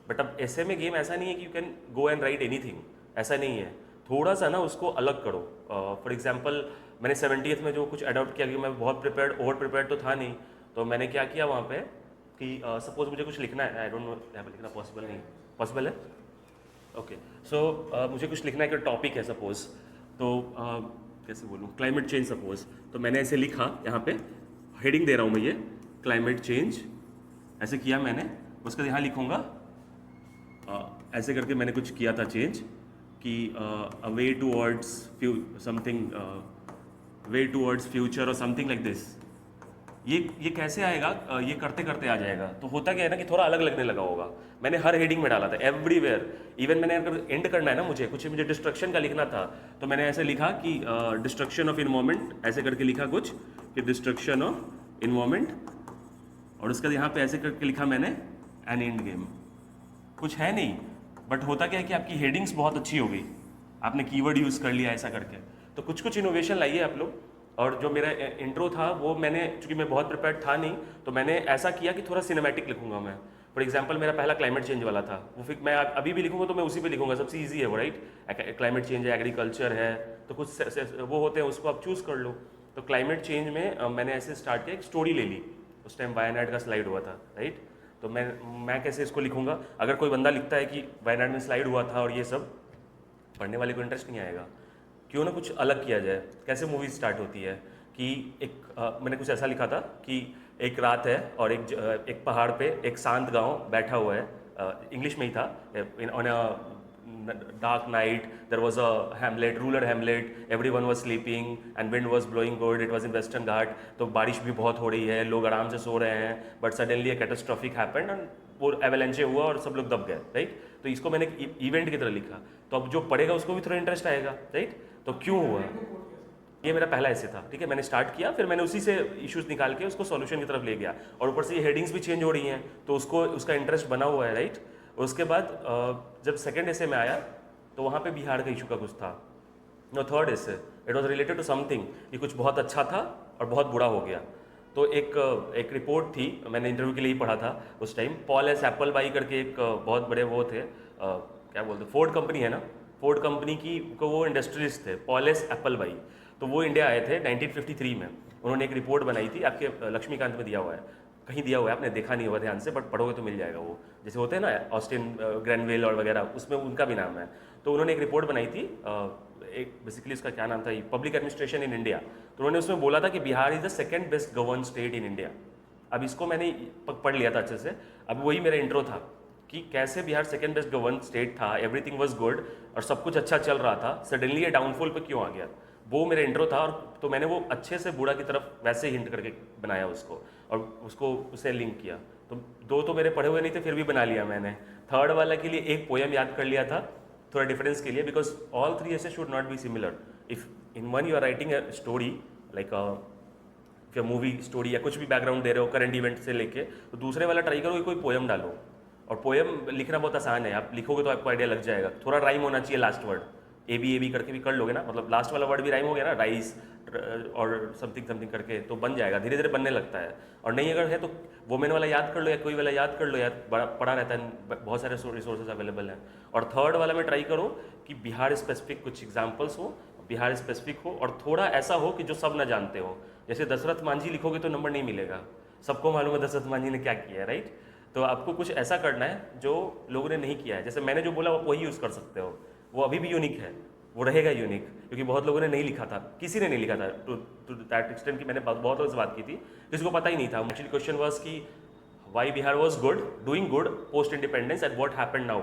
But अब ऐसे में गेम ऐसा नहीं है कि you can go and right anything, ऐसा नहीं है। थोड़ा सा ना उसको अलग करो। फॉर एग्जांपल मैंने 70th में जो कुछ अडॉप्ट किया, कि मैं बहुत प्रिपेयर्ड ओवर प्रिपेयर्ड तो था नहीं, तो मैंने क्या किया वहाँ पे कि सपोज मुझे कुछ लिखना है, आई डोंट नो यहाँ पे लिखना पॉसिबल नहीं, पॉसिबल है ओके। सो मुझे कुछ लिखना है कि टॉपिक है सपोज, तो कैसे बोलूँ, क्लाइमेट चेंज सपोज, तो मैंने ऐसे लिखा, यहाँ पे हेडिंग दे रहा हूँ मैं ये क्लाइमेट चेंज, ऐसे किया मैंने। उसके बाद यहाँ लिखूँगा ऐसे करके मैंने कुछ किया था चेंज कि a way towards something, way towards future और समथिंग लाइक दिस। ये कैसे आएगा, ये करते करते आ जाएगा। तो होता क्या है ना कि थोड़ा अलग लगने लगा होगा। मैंने हर हेडिंग में डाला था, एवरीवेयर। इवन मैंने अगर एंड करना है ना मुझे डिस्ट्रक्शन का लिखना था, तो मैंने ऐसे लिखा कि डिस्ट्रक्शन ऑफ इन्वायरमेंट, ऐसे करके लिखा कुछ कि डिस्ट्रक्शन ऑफ इन्वायरमेंट, और उसके बाद यहाँ पे ऐसे करके लिखा मैंने एन एंड गेम। कुछ है नहीं, बट होता क्या है कि आपकी हेडिंग्स बहुत अच्छी हो गई, आपने कीवर्ड यूज़ कर लिया ऐसा करके। तो कुछ कुछ इनोवेशन लाइए आप लोग। और जो मेरा इंट्रो था वो मैंने, चूंकि मैं बहुत प्रिपेयर्ड था नहीं, तो मैंने ऐसा किया कि थोड़ा सिनेमैटिक लिखूंगा मैं। फॉर एग्जांपल मेरा पहला क्लाइमेट चेंज वाला था, वो फिर मैं अभी भी लिखूंगा तो मैं उसी पे लिखूंगा, सबसे इजी है वो, राइट। क्लाइमेट चेंज है, एग्रीकल्चर है, तो कुछ वो होते हैं, उसको आप चूज़ कर लो। तो क्लाइमेट चेंज में मैंने ऐसे स्टार्ट किया, एक स्टोरी ले ली। उस टाइम वायनाड का स्लाइड हुआ था, राइट। तो मैं कैसे इसको लिखूंगा, अगर कोई बंदा लिखता है कि वायनाड में स्लाइड हुआ था और ये सब, पढ़ने वाले को इंटरेस्ट नहीं आएगा। क्यों ना कुछ अलग किया जाए। कैसे मूवी स्टार्ट होती है कि मैंने कुछ ऐसा लिखा था कि एक रात है और एक पहाड़ पे एक शांत गांव बैठा हुआ है, इंग्लिश में ही था। On a dark night there was a hamlet, rural hamlet, everyone was sleeping and wind was blowing good, it was in Western Ghat. तो बारिश भी बहुत हो रही है, लोग आराम से सो रहे हैं, but suddenly a catastrophic happened and वो एवेलेंचे हुआ और सब लोग दब गए, राइट। तो इसको मैंने इवेंट की तरह लिखा, तो अब जो पढ़ेगा उसको भी थोड़ा इंटरेस्ट आएगा, राइट। तो क्यों हुआ, ये मेरा पहला ऐसे था, ठीक है। मैंने स्टार्ट किया, फिर मैंने उसी से इश्यूज निकाल के उसको सॉल्यूशन की तरफ ले गया, और ऊपर से ये हेडिंग्स भी चेंज हो रही हैं, तो उसको उसका इंटरेस्ट बना हुआ है, राइट। उसके बाद जब सेकंड ऐसे में आया, तो वहाँ पे बिहार का इशू का कुछ था। No, third essay it was related to something, कि कुछ बहुत अच्छा था और बहुत बुरा हो गया। तो एक रिपोर्ट थी, मैंने इंटरव्यू के लिए ही पढ़ा था उस time. Paul S Apple by करके एक बहुत बड़े वो थे, क्या बोलते, फोर्ड कंपनी है ना, फोर्ड कंपनी की को वो इंडस्ट्रियलिस्ट थे, पॉल एस एप्पल बाई। तो वो इंडिया आए थे 1953 में। उन्होंने एक रिपोर्ट बनाई थी, आपके लक्ष्मीकांत में दिया हुआ है, कहीं दिया हुआ है, आपने देखा नहीं होगा ध्यान से, बट पढ़ोगे तो मिल जाएगा। वो जैसे होते हैं ना ऑस्टिन ग्रैनवेल और वगैरह, उसमें उनका भी नाम है। तो उन्होंने एक रिपोर्ट बनाई थी, एक बेसिकली उसका क्या नाम था, पब्लिक एडमिनिस्ट्रेशन इन इंडिया। तो उन्होंने उसमें बोला था कि Bihar is the second best govern state in India. अब इसको मैंने पढ़ लिया था अच्छे से। अब वही मेरा इंट्रो था कि कैसे Bihar second best govern state था, एवरीथिंग वाज गुड और सब कुछ अच्छा चल रहा था, सडनली ये डाउनफॉल पे क्यों आ गया। वो मेरा इंट्रो था, और तो मैंने वो अच्छे से बुरा की तरफ वैसे हिंट करके बनाया उसको, और उसको उसे लिंक किया। तो दो तो मेरे पढ़े हुए नहीं थे, फिर भी बना लिया मैंने। थर्ड वाला के लिए एक पोएम याद कर लिया था, थोड़ा डिफरेंस के लिए, because all three essays should not be similar. If in one you are writing a story like फिर मूवी स्टोरी या कुछ भी बैकग्राउंड दे रहे हो करंट इवेंट से लेके, तो दूसरे वाला ट्राई करो कि कोई पोएम डालो। और पोएम लिखना बहुत आसान है, आप लिखोगे तो आपको आइडिया लग जाएगा। थोड़ा राइम होना चाहिए लास्ट वर्ड, ए बी करके भी कर लोगे ना, मतलब लास्ट वाला वर्ड भी राइम हो गया ना, राइस और समथिंग समथिंग करके, तो बन जाएगा, धीरे धीरे बनने लगता है। और नहीं अगर है तो वोमेन वाला याद कर लो, या कोई वाला याद कर लो, यार बड़ा पड़ा रहता है, बहुत सारे रिसोर्सेज अवेलेबल हैं। और थर्ड वाला में ट्राई करो कि बिहार स्पेसिफिक कुछ एग्जाम्पल्स हो, बिहार स्पेसिफिक हो, और थोड़ा ऐसा हो कि जो सब ना जानते हो। जैसे दशरथ मांझी लिखोगे तो नंबर नहीं मिलेगा, सबको मालूम है दशरथ मांझी ने क्या किया है, राइट। तो आपको कुछ ऐसा करना है जो लोगों ने नहीं किया है। जैसे मैंने जो बोला वो वही यूज़ कर सकते हो, वो अभी भी यूनिक है, वो रहेगा यूनिक, क्योंकि बहुत लोगों ने नहीं लिखा था, किसी ने नहीं लिखा था टू दैट एक्सटेंट कि मैंने बहुत लोगों से बात की थी, किसी को पता ही नहीं था। एक्चुअली क्वेश्चन वाज कि why Bihar was good, doing good post independence and what happened now,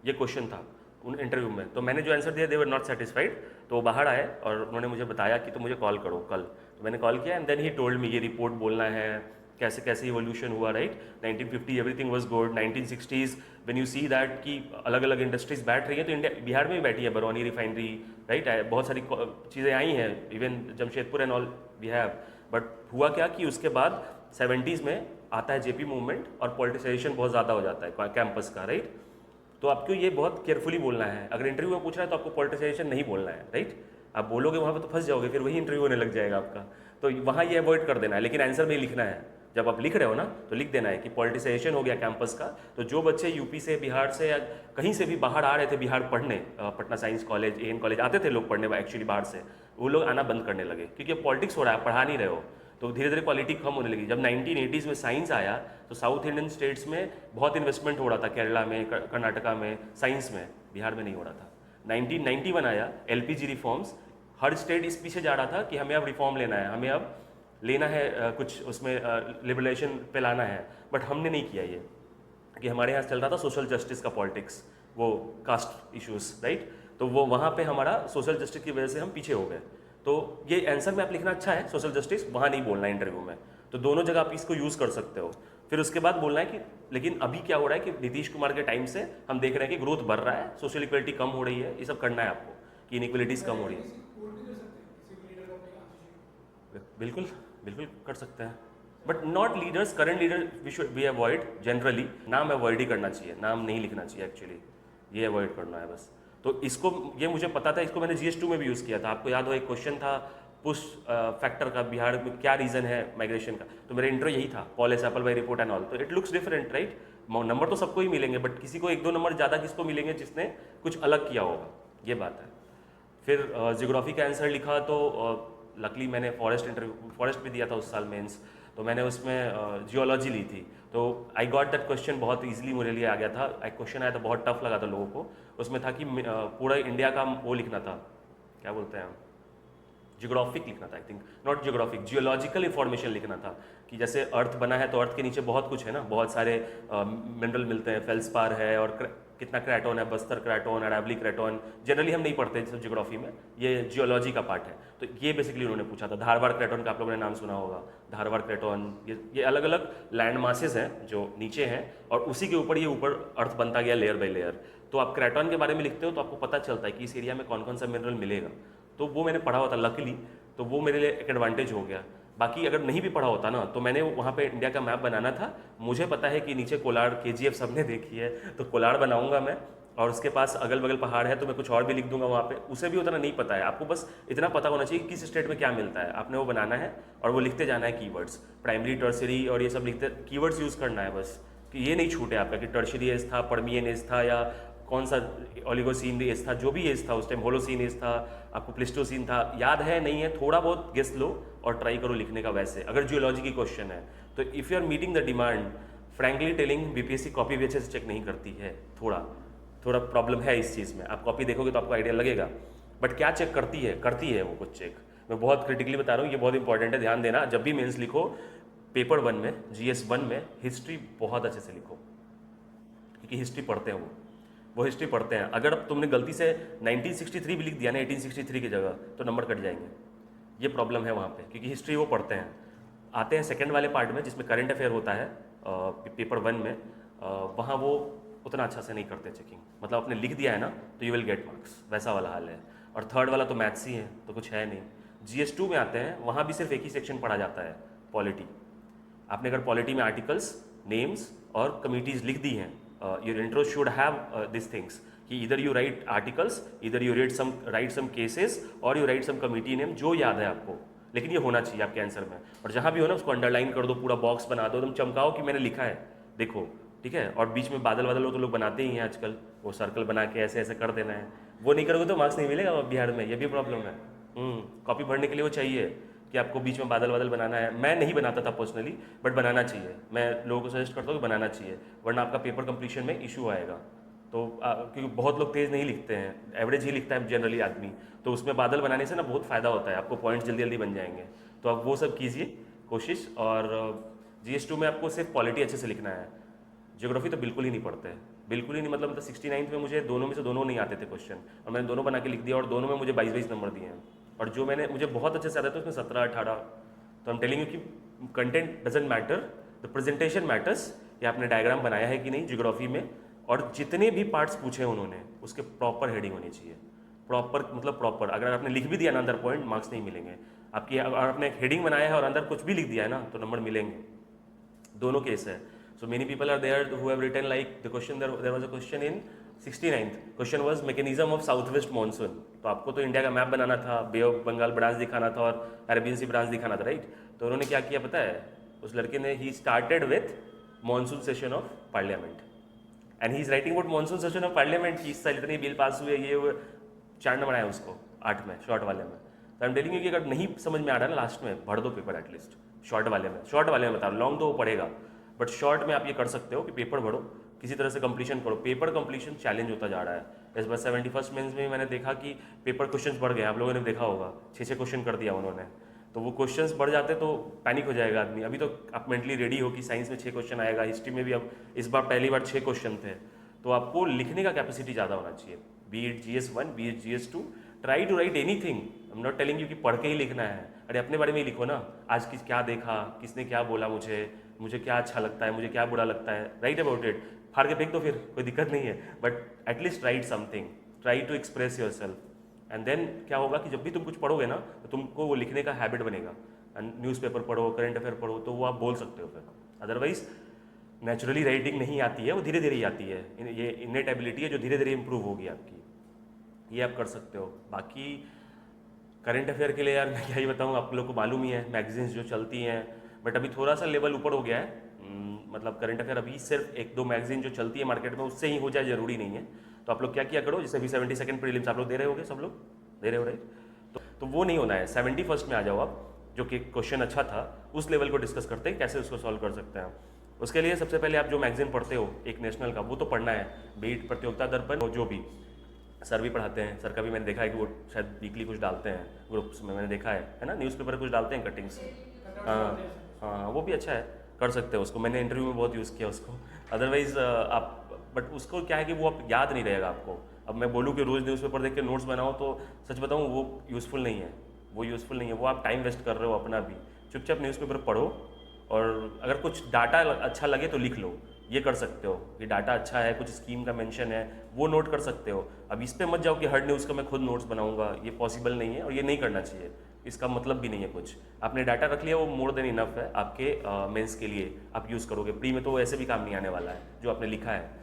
ये क्वेश्चन था उन इंटरव्यू में। तो मैंने जो आंसर दिया, दे वर नॉट सेटिस्फाइड। तो वो बाहर आए और उन्होंने मुझे बताया कि तो मुझे कॉल करो कल। तो मैंने कॉल किया and then he told me ये रिपोर्ट बोलना है, कैसे कैसे इवोल्यूशन हुआ, right. 1950 everything was good, 1960s when you see that कि अलग अलग इंडस्ट्रीज बैठ रही है, तो इंडिया बिहार में भी बैठी है, बरौनी रिफाइनरी, राइट। बहुत सारी चीज़ें आई हैं, even Jamshedpur and all we have. But हुआ क्या कि उसके बाद 70s में आता है जेपी मूवमेंट और पॉलिटिसाइजेशन बहुत ज़्यादा हो जाता है कैंपस का, राइट। तो आपको ये बहुत केयरफुली बोलना है, अगर इंटरव्यू में पूछ रहा है तो आपको पॉलिटिसाइजेशन नहीं बोलना है, राइट। आप बोलोगे वहाँ पे तो फंस जाओगे, फिर वही इंटरव्यू होने लग जाएगा आपका। तो वहाँ ये अवॉइड कर देना है, लेकिन आंसर में ही लिखना है, जब आप लिख रहे हो ना तो लिख देना है कि पॉलिटिसाइजेशन हो गया कैंपस का। तो जो बच्चे यूपी से, बिहार से या कहीं से भी बाहर आ रहे थे बिहार पढ़ने, Patna science college, AN college आते थे लोग पढ़ने एक्चुअली बाहर से, वो लोग आना बंद करने लगे क्योंकि पॉलिटिक्स हो रहा है, पढ़ा नहीं रहे हो। तो धीरे धीरे क्वालिटी कम होने लगी। जब 1980s में साइंस आया तो साउथ इंडियन स्टेट्स में बहुत इन्वेस्टमेंट हो रहा था, केरला में, कर्नाटका में साइंस में, बिहार में नहीं हो रहा था। 1991 आया, एलपीजी रिफॉर्म्स, हर स्टेट इस पीछे जा रहा था कि हमें अब रिफॉर्म लेना है, हमें अब लेना है कुछ उसमें लिबरेशन पे लाना है। बट हमने नहीं किया ये, कि हमारे यहाँ चल रहा था सोशल जस्टिस का पॉलिटिक्स, वो कास्ट इश्यूज, राइट। तो वो वहाँ पे हमारा सोशल जस्टिस की वजह से हम पीछे हो गए। तो ये आंसर में आप लिखना अच्छा है, सोशल जस्टिस वहाँ नहीं बोलना है इंटरव्यू में। तो दोनों जगह आप इसको यूज़ कर सकते हो। फिर उसके बाद बोलना है कि लेकिन अभी क्या हो रहा है कि नीतीश कुमार के टाइम से हम देख रहे हैं कि ग्रोथ बढ़ रहा है, सोशल इक्वलिटी कम हो रही है, ये सब करना है आपको कि इनइक्वलिटीज़ कम हो रही है। बिल्कुल बिल्कुल कर सकते हैं, but not leaders, current leader we should be avoid generally. नाम अवॉइड ही करना चाहिए, नाम नहीं लिखना चाहिए एक्चुअली, ये अवॉइड करना है बस। तो इसको, ये मुझे पता था, इसको मैंने GS2 में भी यूज़ किया था। आपको याद हो एक क्वेश्चन था पुश फैक्टर का, बिहार में क्या रीज़न है माइग्रेशन का, तो मेरा इंट्रो यही था, Paul S apple by report and all. तो it looks different, right. Number तो सबको ही मिलेंगे, बट किसी को 1-2 नंबर ज़्यादा किसको मिलेंगे जिसने कुछ अलग किया होगा, ये बात है। फिर जियोग्राफी का आंसर लिखा तो लकली मैंने फॉरेस्ट भी दिया था उस साल मेंस, तो मैंने उसमें जियोलॉजी ली थी। तो आई गॉट दैट क्वेश्चन, बहुत इजीली मेरे लिए आ गया था। एक क्वेश्चन आया था, बहुत टफ लगा था लोगों को। उसमें था कि पूरा इंडिया का वो लिखना था, क्या बोलते हैं, जियोग्राफिक लिखना था, I think not geographic, geological information लिखना था कि जैसे अर्थ बना है तो अर्थ के नीचे बहुत कुछ है ना, बहुत सारे मिनरल मिलते हैं, फेल्सपार है और कितना क्रैटोन है, बस्तर क्रैटोन, अरावली क्रैटोन, जनरली हम नहीं पढ़ते सब जियोग्राफी में, ये जियोलॉजी का पार्ट है। तो ये बेसिकली उन्होंने पूछा था। धारवाड़ क्रैटोन का आप लोगों ने नाम सुना होगा, धारवाड़ क्रैटोन, ये अलग अलग लैंड मासेस हैं जो नीचे हैं और उसी के ऊपर ये ऊपर अर्थ बनता गया लेयर बाई लेयर। तो आप क्रैटोन के बारे में लिखते हो तो आपको पता चलता है कि इस एरिया में कौन कौन सा मिनरल मिलेगा। तो वो मैंने पढ़ा हुआ था लकीली, तो वो मेरे लिए एक एडवांटेज हो गया। बाकी अगर नहीं भी पढ़ा होता ना तो मैंने वहाँ पे इंडिया का मैप बनाना था। मुझे पता है कि नीचे कोलार, KGF सबने देखी है, तो कोलार बनाऊंगा मैं, और उसके पास अगल बगल पहाड़ है तो मैं कुछ और भी लिख दूंगा वहाँ पे। उसे भी उतना नहीं पता है, आपको बस इतना पता होना चाहिए कि किस स्टेट में क्या मिलता है, आपने वो बनाना है और वो लिखते जाना है कीवर्ड्स, प्राइमरी, टर्सरी और ये सब लिखते, कीवर्ड्स यूज़ करना है बस, कि ये नहीं छूटे आपका कि टर्शरी एज था, पर्मियन एज था, या कौन सा ओलिगोसीन एज था, जो भी एज था उस टाइम, होलोसीन एज था, आपको प्लिस्टोसीन था, याद है नहीं है, थोड़ा बहुत गेस लो और ट्राई करो लिखने का वैसे, अगर जियोलॉजी की क्वेश्चन है तो। If you are meeting the demand, frankly telling, BPSC copy भी अच्छे से चेक नहीं करती है, थोड़ा प्रॉब्लम है इस चीज़ में। आप कॉपी देखोगे तो आपको आइडिया लगेगा, बट क्या चेक करती है वो कुछ चेक। मैं बहुत क्रिटिकली बता रहा हूँ, ये बहुत इंपॉर्टेंट है, ध्यान देना। जब भी मेंस लिखो, पेपर 1 में, GS1 में हिस्ट्री बहुत अच्छे से लिखो, क्योंकि हिस्ट्री पढ़ते हैं वो हिस्ट्री पढ़ते हैं। अगर तुमने गलती से 1963 भी लिख दिया ना 1863 की जगह, तो नंबर कट जाएंगे। ये प्रॉब्लम है वहाँ पे, क्योंकि हिस्ट्री वो पढ़ते हैं। आते हैं सेकंड वाले पार्ट में जिसमें करंट अफेयर होता है पेपर 1 में, वहाँ वो उतना अच्छा से नहीं करते चेकिंग, मतलब आपने लिख दिया है ना तो यू विल गेट मार्क्स, वैसा वाला हाल है। और थर्ड वाला तो मैथ्स ही है, तो कुछ है नहीं। GS2 में आते हैं, वहाँ भी सिर्फ एक ही सेक्शन पढ़ा जाता है, पॉलिटी। आपने अगर पॉलिटी में आर्टिकल्स, नेम्स और कमिटीज़ लिख दी हैं, your intro should have this things, कि इधर यू राइट आर्टिकल्स, इधर यू राइट सम केसेस और you write some committee name, जो याद है आपको, लेकिन ये होना चाहिए आपके आंसर में। और जहाँ भी हो ना उसको अंडरलाइन कर दो, पूरा बॉक्स बना दो, एकदम चमकाओ कि मैंने लिखा है, देखो, ठीक है। और बीच में बादल हो तो लोग बनाते ही हैं आजकल, वो सर्कल बना के ऐसे ऐसे कर देना है, वो नहीं करोगे तो मार्क्स नहीं मिलेगा बिहार में, ये भी प्रॉब्लम है। कॉपी भरने के लिए वो चाहिए कि आपको बीच में बादल बनाना है। मैं नहीं बनाता था पर्सनली, बट बनाना चाहिए, मैं लोगों को सजेस्ट करता हूँ कि बनाना चाहिए, वरना आपका पेपर कंप्लीशन में इशू आएगा। तो क्योंकि बहुत लोग तेज़ नहीं लिखते हैं, एवरेज ही लिखता है जनरली आदमी, तो उसमें बादल बनाने से ना बहुत फ़ायदा होता है, आपको पॉइंट्स जल्दी जल्दी बन जाएंगे। तो आप वो सब कीजिए कोशिश। और GS2 में आपको सिर्फ पॉलिटी अच्छे से लिखना है, ज्योग्राफी तो बिल्कुल ही नहीं पढ़ते हैं, बिल्कुल ही नहीं। मतलब 69th में मुझे दोनों में से दोनों नहीं आते थे क्वेश्चन, और मैंने दोनों बना के लिख दिया, और दोनों में मुझे 22-22 नंबर दिए हैं। और जो मुझे बहुत अच्छे से आता था उसमें 17-18। तो हम टेलिंग यू कि content doesn't matter, the presentation matters, कि आपने डायग्राम बनाया है कि नहीं ज्योग्राफी में, और जितने भी पार्ट्स पूछे उन्होंने उसके प्रॉपर हेडिंग होनी चाहिए, प्रॉपर मतलब प्रॉपर। अगर आपने लिख भी दिया ना अंदर पॉइंट, मार्क्स नहीं मिलेंगे आपकी। अगर आपने एक हेडिंग बनाया है और अंदर कुछ भी लिख दिया है ना, तो नंबर मिलेंगे। दोनों केस है। So many people are there who have written like the question, there was a question in 69th, question was mechanism of south west monsoon. तो आपको तो इंडिया का मैप बनाना था, बे ऑफ बंगाल ब्रांच दिखाना था और अरेबियन सी ब्रांच दिखाना था, राइट। तो उन्होंने क्या किया पता है, उस लड़के ने he started with monsoon session of parliament and he is writing about monsoon session of parliament की इस साल इतनी बिल पास हुए, ये वो 4 नंबर आया उसको 8 में शॉर्ट वाले में। तो आई एम टेलिंग यू कि अगर नहीं समझ में आ रहा है ना लास्ट में भर दो पेपर एटलीस्ट शॉर्ट वाले में बता रहा हूँ, लॉन्ग तो वो पड़ेगा बट शॉर्ट में आप ये कर सकते हो कि पेपर भरो, किसी तरह से कंप्लीशन करो। पेपर कंप्लीशन चैलेंज होता जा रहा है। इस बार 71st मेंस में मैंने देखा कि पेपर क्वेश्चंस बढ़ गए, आप लोगों ने देखा होगा 6 क्वेश्चन कर दिया उन्होंने। तो वो क्वेश्चंस बढ़ जाते तो पैनिक हो जाएगा आदमी। अभी तो आप मेंटली रेडी हो कि साइंस में 6 क्वेश्चन आएगा, हिस्ट्री में भी अब इस बार पहली बार 6 क्वेश्चन थे। तो आपको लिखने का कैपेसिटी ज़्यादा होना चाहिए, be it GS1 be it GS2, try to write anything. I am not telling you कि पढ़ के ही लिखना है, अरे अपने बारे में ही लिखो ना, आज किस क्या देखा, किसने क्या बोला, मुझे क्या अच्छा लगता है, मुझे क्या बुरा लगता है, राइट अबाउट इट। फाड़ के फेंक दो फिर, कोई दिक्कत नहीं है, but at least write something, try to express yourself. And then क्या होगा कि जब भी तुम कुछ पढ़ोगे ना तो तुमको वो लिखने का हैबिट बनेगा। एंड न्यूज़पेपर पढ़ो, करंट अफेयर पढ़ो, तो वो आप बोल सकते हो फिर। अदरवाइज नेचुरली राइटिंग नहीं आती है, वो धीरे धीरे ही आती है। ये इनेट एबिलिटी है जो धीरे धीरे इंप्रूव होगी आपकी, ये आप कर सकते हो। बाकी करंट अफेयर के लिए यार मैं क्या ही बताऊँ, आप लोग को मालूम ही है मैगजीन्स जो चलती हैं, बट अभी थोड़ा सा लेवल ऊपर हो गया है। मतलब करंट अफेयर अभी सिर्फ 1-2 मैगजीन जो चलती है मार्केट में उससे ही हो जाए ज़रूरी नहीं है। तो आप लोग क्या किया करो, जैसे अभी 72nd प्रीलिम्स आप लोग दे रहे होगे, सब लोग दे रहे हो रहे, तो वो नहीं होना है। 71st में आ जाओ आप, जो कि क्वेश्चन अच्छा था उस लेवल को डिस्कस करते हैं कैसे उसको सॉल्व कर सकते हैं। उसके लिए सबसे पहले आप जो मैगजीन पढ़ते हो एक नेशनल का, वो तो पढ़ना है, बीट प्रतियोगिता दर्पण, जो भी सर भी पढ़ाते हैं, सर का भी मैंने देखा है कि वो शायद वीकली कुछ डालते हैं ग्रुप्स में, मैंने देखा है ना, न्यूज़पेपर कुछ डालते हैं कटिंग्स। हाँ हाँ, वो भी अच्छा है, कर सकते हो उसको, मैंने इंटरव्यू में बहुत यूज़ किया उसको। अदरवाइज़ आप, बट उसको क्या है कि वो आप याद नहीं रहेगा आपको। अब मैं बोलूँ कि रोज़ न्यूज़पेपर देख के नोट्स बनाओ, तो सच बताऊँ वो यूज़फुल नहीं है, वो आप टाइम वेस्ट कर रहे हो अपना भी। चुपचाप न्यूज़पेपर पढ़ो, और अगर कुछ डाटा अच्छा लगे तो लिख लो, ये कर सकते हो कि डाटा अच्छा है, कुछ स्कीम का मेंशन है, वो नोट कर सकते हो। अब इस पे मत जाओ कि हर न्यूज़ का मैं खुद नोट्स बनाऊंगा, ये पॉसिबल नहीं है और ये नहीं करना चाहिए, इसका मतलब भी नहीं है कुछ। आपने डाटा रख लिया, वो मोर देन इनफ है आपके मेंस के लिए, आप यूज़ करोगे। प्री में तो ऐसे भी काम नहीं आने वाला है जो आपने लिखा है।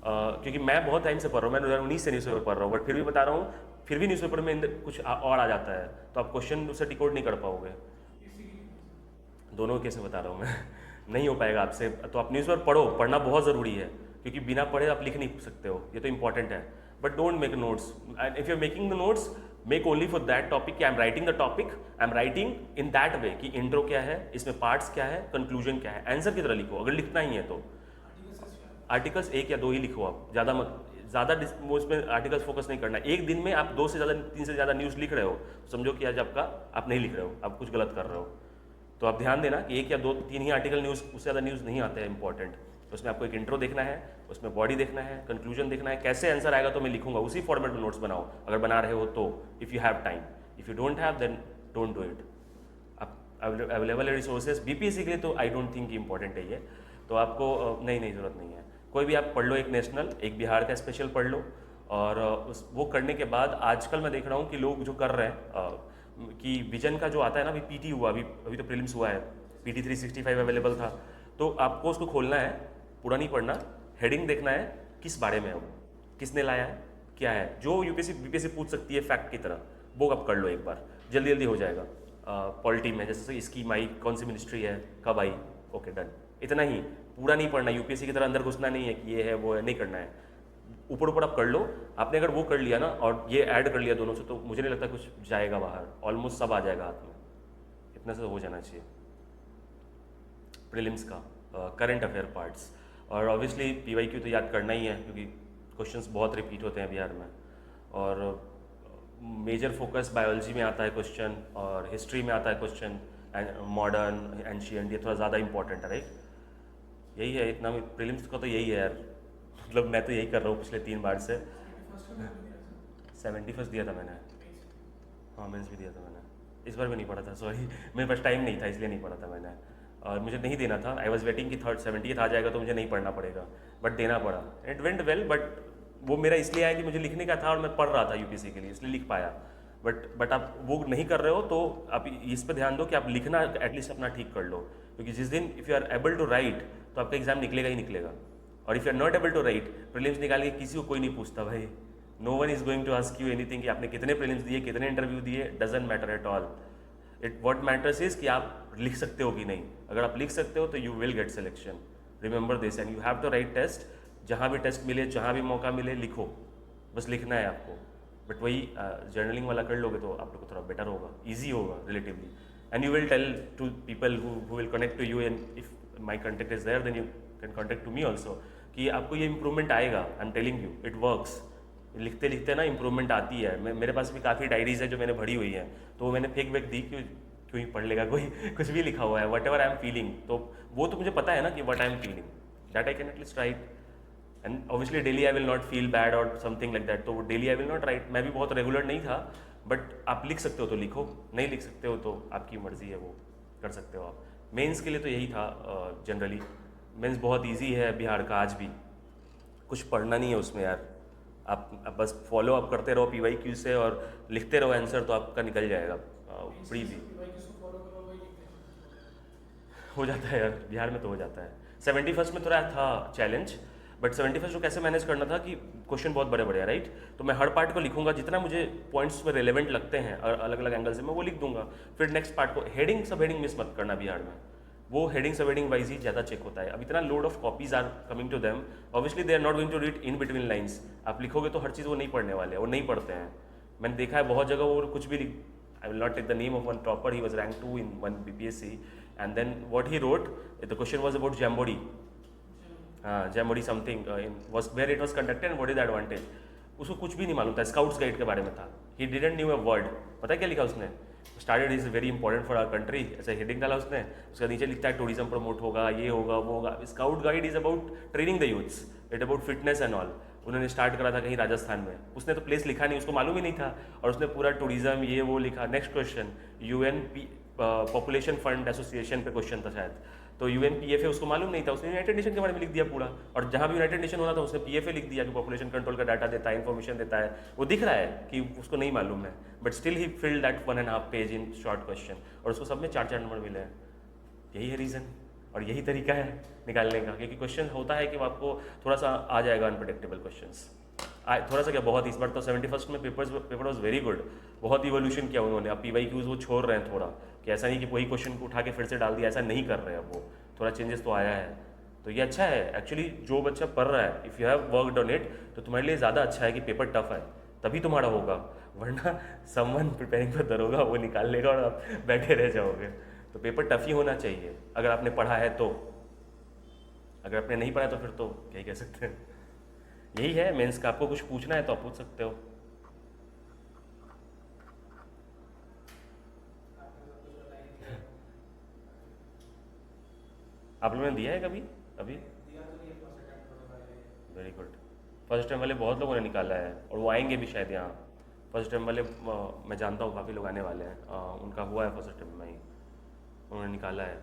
क्योंकि मैं बहुत टाइम से पढ़ रहा हूँ, मैं 2019 से न्यूज़पेपर पढ़ रहा हूँ, बट फिर भी बता रहा हूँ, फिर भी न्यूज़पेपर में कुछ और आ जाता है, तो आप क्वेश्चन उससे डिकोड नहीं कर पाओगे। दोनों कैसे बता रहा हूँ मैं नहीं हो पाएगा आपसे। तो आप न्यूज़पेपर पढ़ो, पढ़ना बहुत ज़रूरी है, क्योंकि बिना पढ़े आप लिख नहीं सकते हो, ये तो इंपॉर्टेंट है। But don't make notes, and if you are making the notes, make only for that topic कि I am writing the topic, I am writing in that way कि इंट्रो क्या है, इसमें पार्ट्स क्या है, कंक्लूजन क्या है, आंसर की तरह लिखो अगर लिखना ही है तो। आर्टिकल्स 1 या 2 ही लिखो आप, ज़्यादा उसमें आर्टिकल्स फोकस नहीं करना। एक दिन में आप 2 से ज़्यादा 3 से ज़्यादा न्यूज़ लिख रहे हो, समझो कि आज आपका आप नहीं लिख रहे हो, आप कुछ गलत कर रहे हो। तो आप ध्यान देना कि 1 या 2 3 ही आर्टिकल न्यूज़, उससे ज़्यादा न्यूज़ नहीं आते हैं इंपॉर्टेंट। उसमें आपको एक इंट्रो देखना है, उसमें बॉडी देखना है, कंक्लूजन देखना है, कैसे आंसर आएगा तो मैं लिखूंगा, उसी फॉर्मेट में नोट्स बनाओ अगर बना रहे हो तो, if you have time. If you don't have then don't do it. आप अवेलेबल रिसोर्सेज बीपीएससी के लिए तो आई डोंट थिंक इंपॉर्टेंट है ये, तो आपको नहीं ज़रूरत नहीं है। कोई भी आप पढ़ लो, एक नेशनल, एक बिहार का स्पेशल पढ़ लो, और वो करने के बाद आजकल मैं देख रहा हूँ कि लोग जो कर रहे हैं कि विजन का जो आता है ना, अभी पीटी हुआ, अभी तो प्रीलिम्स हुआ है, पीटी 365 अवेलेबल था, तो आपको उसको खोलना है, पूरा नहीं पढ़ना, हेडिंग देखना है किस बारे में है वो, किसने लाया है, क्या है, जो यूपीएससी बीपीएससी पूछ सकती है फैक्ट की तरह, वो आप कर लो एक बार, जल्दी जल्दी हो जाएगा। पॉलिटी में जैसे स्कीम आई, कौन सी मिनिस्ट्री है, कब आई, ओके डन, इतना ही, पूरा नहीं पढ़ना, यूपीएससी की तरह अंदर घुसना नहीं है कि ये है वो है, नहीं करना है, ऊपर ऊपर आप कर लो। आपने अगर वो कर लिया ना और ये ऐड कर लिया दोनों से, तो मुझे नहीं लगता कुछ जाएगा बाहर, ऑलमोस्ट सब आ जाएगा हाथ में, इतना से हो जाना चाहिए प्रीलिम्स का। करंट अफेयर पार्ट्स, और ऑब्वियसली पीवाईक्यू तो याद करना ही है, क्योंकि क्वेश्चंस बहुत रिपीट होते हैं बिहार में, और मेजर फोकस बायोलॉजी में आता है क्वेश्चन, और हिस्ट्री में आता है क्वेश्चन, मॉडर्न एंशिएंट, ये थोड़ा ज़्यादा इंपॉर्टेंट है, राइट। यही है इतना, प्रीलिम्स का तो यही है यार, मतलब मैं तो यही कर रहा हूँ पिछले 3 बार से। 71st दिया था मैंने, हाँ मेंस भी दिया था मैंने, इस बार भी नहीं पढ़ा था, सॉरी मेरे पास टाइम नहीं था इसलिए नहीं पढ़ा था मैंने, और मुझे नहीं देना था, आई वॉज वेटिंग कि 70th आ जाएगा तो मुझे नहीं पढ़ना पड़ेगा, बट देना पड़ा। इट वेंट वेल, बट वो मेरा इसलिए आया कि मुझे लिखने का था और मैं पढ़ रहा था यूपीएससी के लिए, इसलिए लिख पाया। बट आप वो नहीं कर रहे हो तो आप इस पर ध्यान दो कि आप लिखना एटलीस्ट अपना ठीक कर लो, क्योंकि जिस दिन if you are able to write तो आपका एग्जाम निकलेगा ही निकलेगा, और if you are not able to write, prelims निकाल के किसी को कोई नहीं पूछता भाई, no one is going to ask you anything कि आपने कितने प्रीलिम्स दिए, कितने इंटरव्यू दिए, doesn't matter at all. It what matters is कि आप लिख सकते हो कि नहीं। अगर आप लिख सकते हो तो you will get selection, remember this, and you have to write test. जहाँ भी टेस्ट मिले, जहाँ भी मौका मिले, लिखो, बस लिखना है आपको। बट वही जर्नलिंग वाला कर लोगे तो आप लोग को थोड़ा बेटर होगा, ईजी होगा relatively, and you will tell to people who will connect to you, and if my contact is there then you can contact to me also, कि आपको ये इंप्रूवमेंट आएगा। I am telling you it works. लिखते लिखते ना improvement आती है। मेरे पास भी काफ़ी डायरीज है जो मैंने भरी हुई हैं, तो वो मैंने फेक वेक दी, क्यों क्यों ही पढ़ लेगा कोई कुछ भी लिखा हुआ है, what ever I am feeling, तो वो तो मुझे पता है ना कि what I am feeling, that I can at least right. And obviously daily I will not feel bad और समथिंग लाइक दैट, तो daily I will not right. मैं भी बहुत रेगुलर नहीं था, बट आप लिख सकते हो तो लिखो, नहीं लिख सकते हो तो आपकी मर्जी है, वो कर सकते हो आप। मेंस के लिए तो यही था जनरली। मेंस बहुत इजी है बिहार का, आज भी कुछ पढ़ना नहीं है उसमें यार, आप बस फॉलो अप करते रहो PYQ से और लिखते रहो आंसर, तो आपका निकल जाएगा बड़ी भी हो जाता है यार। बिहार में तो हो जाता है। 71st में थोड़ा था चैलेंज, बट 71st को कैसे मैनेज करना था कि क्वेश्चन बहुत बड़े बड़े हैं, राइट। तो मैं हर पार्ट को लिखूंगा, जितना मुझे पॉइंट्स में रिलेवेंट लगते हैं और अलग अलग एंगल से मैं वो लिख दूंगा। फिर नेक्स्ट पार्ट को हेडिंग सब हेडिंग मिस मत करना बिहार में, वो हेडिंग सब हेडिंग वाइज ही ज़्यादा चेक होता है। अब इतना load of copies are coming to them, obviously they are not going to read in between lines. आप लिखोगे तो हर चीज़ वो नहीं पढ़ने वाले, वो नहीं पढ़ते हैं। मैंने देखा है बहुत जगह वो कुछ भी, I will not take the name of one topper, he was rank 2 in one BPSC, and then what he wrote, the question was about जैम्बोडी, हाँ जैम्बोडी something in was where it was conducted and what is the advantage. उसको कुछ भी नहीं मालूम था, scouts guide के बारे में था। He didn't knew a word. पता है क्या लिखा उसने? Started is very important for our country, ऐसा हेडिंग डाला उसने, उसका नीचे लिखता है टूरिज्म प्रमोट होगा, ये होगा वो होगा। Scout guide is about training the youths, it about fitness and all. उन्होंने स्टार्ट करा था कहीं राजस्थान में, उसने तो प्लेस लिखा नहीं, उसको मालूम ही नहीं था, और उसने पूरा टूरिज्म ये वो लिखा। Next question UN population fund association पे क्वेश्चन था शायद, तो UNPFA उसको मालूम नहीं था, उसने यूनाइटेड नेशन के बारे में लिख दिया पूरा। और जहाँ भी यूनाइटेड नेशन होना था उसने PFA लिख दिया कि पॉपुलेशन कंट्रोल का डाटा देता है, इन्फॉर्मेशन देता है। वो दिख रहा है कि उसको नहीं मालूम है, but still he field that 1.5 page in short question, और उसको सब में 4-4 नंबर मिले हैं। यही है रीज़न, और यही तरीका है निकालने का, क्योंकि क्वेश्चन होता है कि आपको थोड़ा सा आ जाएगा अनप्रडिक्टेबल क्वेश्चन। थोड़ा सा क्या, बहुत इस बार तो 71st में पेपर वॉज वेरी गुड, बहुत इवोल्यूशन किया उन्होंने। अब PYQs वो छोड़ रहे हैं थोड़ा, कि ऐसा नहीं कि वही क्वेश्चन को उठा के फिर से डाल दिया, ऐसा नहीं कर रहे हैं अब वो, थोड़ा चेंजेस तो आया है। तो ये अच्छा है एक्चुअली, जो बच्चा पढ़ रहा है, if you have worked on it, तो तुम्हारे लिए ज़्यादा अच्छा है कि पेपर टफ है, तभी तुम्हारा होगा। वरना समवन प्रिपेयरिंग फॉर दरोगा वो निकाल लेगा और आप बैठे रह जाओगे। तो पेपर टफ ही होना चाहिए अगर आपने पढ़ा है तो, अगर आपने नहीं पढ़ा तो फिर तो क्या ही कह सकते हैं। यही है मेंस का, आपको कुछ पूछना है तो आप पूछ सकते हो। आप लोगों ने दिया है कभी अभी? Very good. फर्स्ट टाइम वाले बहुत लोगों ने निकाला है, और वो आएंगे भी शायद यहाँ। फर्स्ट टाइम वाले मैं जानता हूँ काफ़ी लोग आने वाले हैं, उनका हुआ है फर्स्ट टाइम में ही, उन्होंने निकाला है।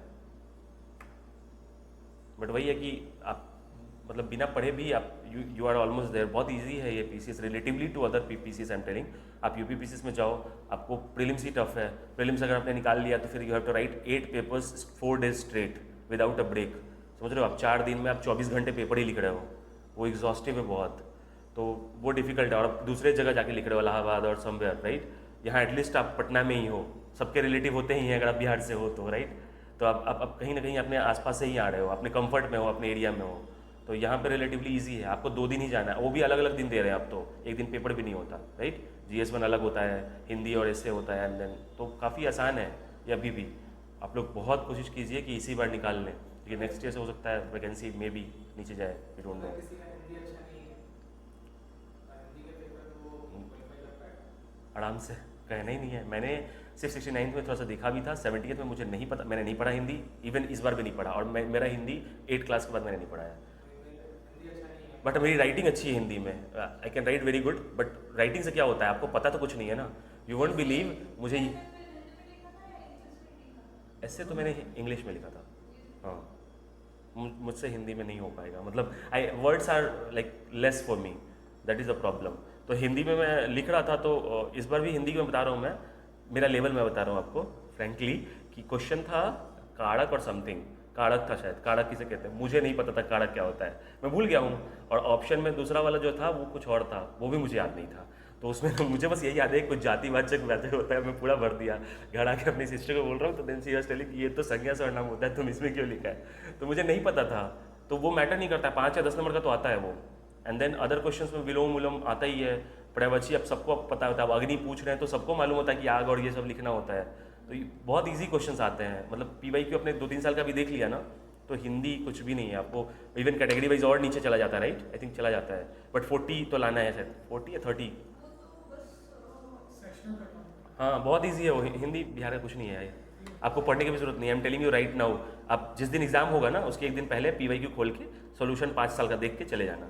बट वही है कि आप मतलब बिना पढ़े भी आप यू आर ऑलमोस्ट देयर। बहुत इजी है ये PCS relatively to other PCS I am telling. आप UP PCS में जाओ, आपको प्रीलिम्स ही टफ है। प्रीलिम्स अगर आपने निकाल लिया तो फिर you have to write 8 papers 4 days straight without a break. समझ रहे हो आप, 4 दिन में आप 24 घंटे पेपर ही लिख रहे हो, वो एग्जॉस्टिव है बहुत, तो वो डिफिकल्ट है। और आप दूसरे जगह जाके लिख रहे हो, इलाहाबाद और समवेयर, राइट। यहाँ एटलीस्ट आप पटना में ही हो, सबके रिलेटिव होते ही हैं अगर आप बिहार से हो तो, राइट। तो आप कहीं ना कहीं अपने आसपास से ही आ रहे हो, अपने कंफर्ट में हो, अपने एरिया में हो, तो यहाँ पे रिलेटिवली इजी है। आपको 2 दिन ही जाना है, वो भी अलग अलग दिन दे रहे हैं आप, तो एक दिन पेपर भी नहीं होता, राइट। GS1 अलग होता है, हिंदी और ऐसे होता है, एंड देन तो काफ़ी आसान है ये अभी भी। आप लोग बहुत कोशिश कीजिए कि इसी बार निकाल लें, क्योंकि नेक्स्ट ईयर से हो सकता है वैकेंसी में भी नीचे जाए, वी डोंट नो। आराम से, कहना ही नहीं है। मैंने सिर्फ 69th में थोड़ा सा देखा भी था, 70th में मुझे नहीं पता, मैंने नहीं पढ़ा हिंदी, इवन इस बार भी नहीं पढ़ा, और मेरा हिंदी 8 क्लास के बाद मैंने नहीं पढ़ा है। बट मेरी राइटिंग अच्छी है हिंदी में, I can write very good. But writing से क्या होता है, आपको पता तो कुछ नहीं है ना। यू वोंट बिलीव, मुझे ऐसे तो मैंने इंग्लिश में लिखा था, हाँ। मुझसे हिंदी में नहीं हो पाएगा, मतलब I words are like less for me, that is a problem. तो हिंदी में मैं लिख रहा था, तो इस बार भी हिंदी में बता रहा हूँ मैं, मेरा लेवल मैं बता रहा हूँ आपको फ्रेंकली, कि क्वेश्चन था कारक और समथिंग, कारक था शायद, कारक किसे कहते हैं मुझे नहीं पता था, कारक क्या होता है मैं भूल गया हूँ। और ऑप्शन में दूसरा वाला जो था वो कुछ और था, वो भी मुझे याद नहीं था। तो उसमें ना मुझे बस यही याद है कुछ जातिवाचक वैसे होता है, मैं पूरा भर दिया। घर आके अपनी सिस्टर को बोल रहा हूँ, तो देन शी वाज टेलिंग ये तो संज्ञा सर्वनाम होता है, तुम इसमें क्यों लिखा है? तो मुझे नहीं पता था। तो वो मैटर नहीं करता है, 5 या 10 नंबर का तो आता है वो। एंड देन अदर क्वेश्चंस में विलोम विलोम आता ही है, पर्यायवाची अब सबको पता होता है। अब अग्नि पूछ रहे हैं तो सबको मालूम होता है कि आग और ये सब लिखना होता है। तो ये बहुत ईजी क्वेश्चंस आते हैं। मतलब PYQ अपने 2-3 साल का भी देख लिया ना, तो हिंदी कुछ भी नहीं है आपको। इवन कैटेगरी वाइज और नीचे चला जाता है, राइट? आई थिंक चला जाता है, बट 40 तो लाना है शायद, 40 या 30। हाँ बहुत ईजी है वो, हिंदी बिहार का कुछ नहीं है, आपको पढ़ने की भी जरूरत नहीं है। आई am telling you right now, आप जिस दिन एग्जाम होगा ना उसके एक दिन पहले PYQ खोल के सोल्यूशन 5 साल का देख के चले जाना,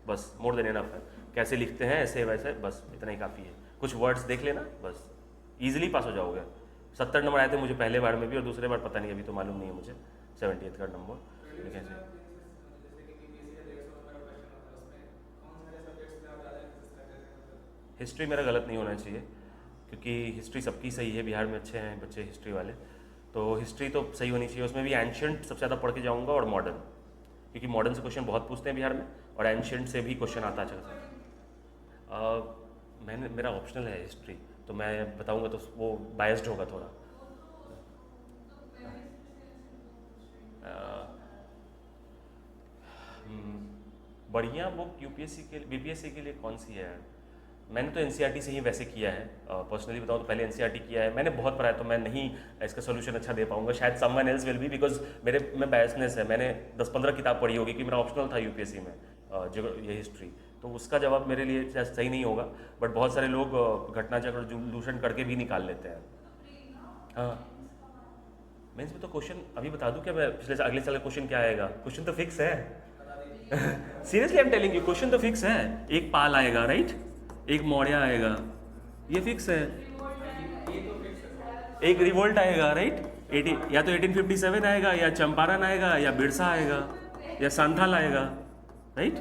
बस मोर देन एनफ है। कैसे लिखते हैं ऐसे वैसे, बस इतना ही काफ़ी है। कुछ वर्ड्स देख लेना, बस ईजिली पास हो जाओगे। 70 नंबर आए थे मुझे पहले बार में भी, और दूसरे बार पता नहीं, अभी तो मालूम नहीं है मुझे 70th का नंबर। लेकिन हिस्ट्री मेरा गलत नहीं होना चाहिए, क्योंकि हिस्ट्री सबकी सही है, बिहार में अच्छे हैं बच्चे हिस्ट्री वाले, तो हिस्ट्री तो सही होनी चाहिए। उसमें भी एंशियंट सबसे ज़्यादा पढ़ के जाऊँगा, और मॉडर्न, क्योंकि मॉडर्न से क्वेश्चन बहुत पूछते हैं बिहार में, और एंशियंट से भी क्वेश्चन आता अच्छा खासा। मेरा ऑप्शनल है हिस्ट्री, तो मैं बताऊँगा तो वो बायस्ड होगा थोड़ा। बढ़िया बुक UPSC के BPSC के लिए कौन सी है? मैंने तो NCERT से ही वैसे किया है। पर्सनली बताऊँ तो पहले NCERT किया है, मैंने बहुत पढ़ा है, तो मैं नहीं इसका सोल्यूशन अच्छा दे पाऊंगा। शायद someone else will be, because मेरे में बायसनेस है। मैंने 10-15 किताब पढ़ी होगी, कि मेरा ऑप्शनल था UPSC में जो ये हिस्ट्री, तो उसका जवाब मेरे लिए शायद सही नहीं होगा। बट बहुत सारे लोग घटनाचक्र सोल्यूशन करके भी निकाल लेते हैं। हाँ, मेंस में तो क्वेश्चन अभी बता दूं क्या मैं? अगले साल का क्वेश्चन क्या आएगा? क्वेश्चन तो फिक्स है। Seriously I am telling you, question तो फिक्स है। एक पाल आएगा, राइट? एक मौर्य आएगा, ये फिक्स है। एक रिवोल्ट आएगा, राइट? 80 या तो 1857 आएगा, या चंपारण आएगा, या बिरसा आएगा, या संथाल आएगा, राइट?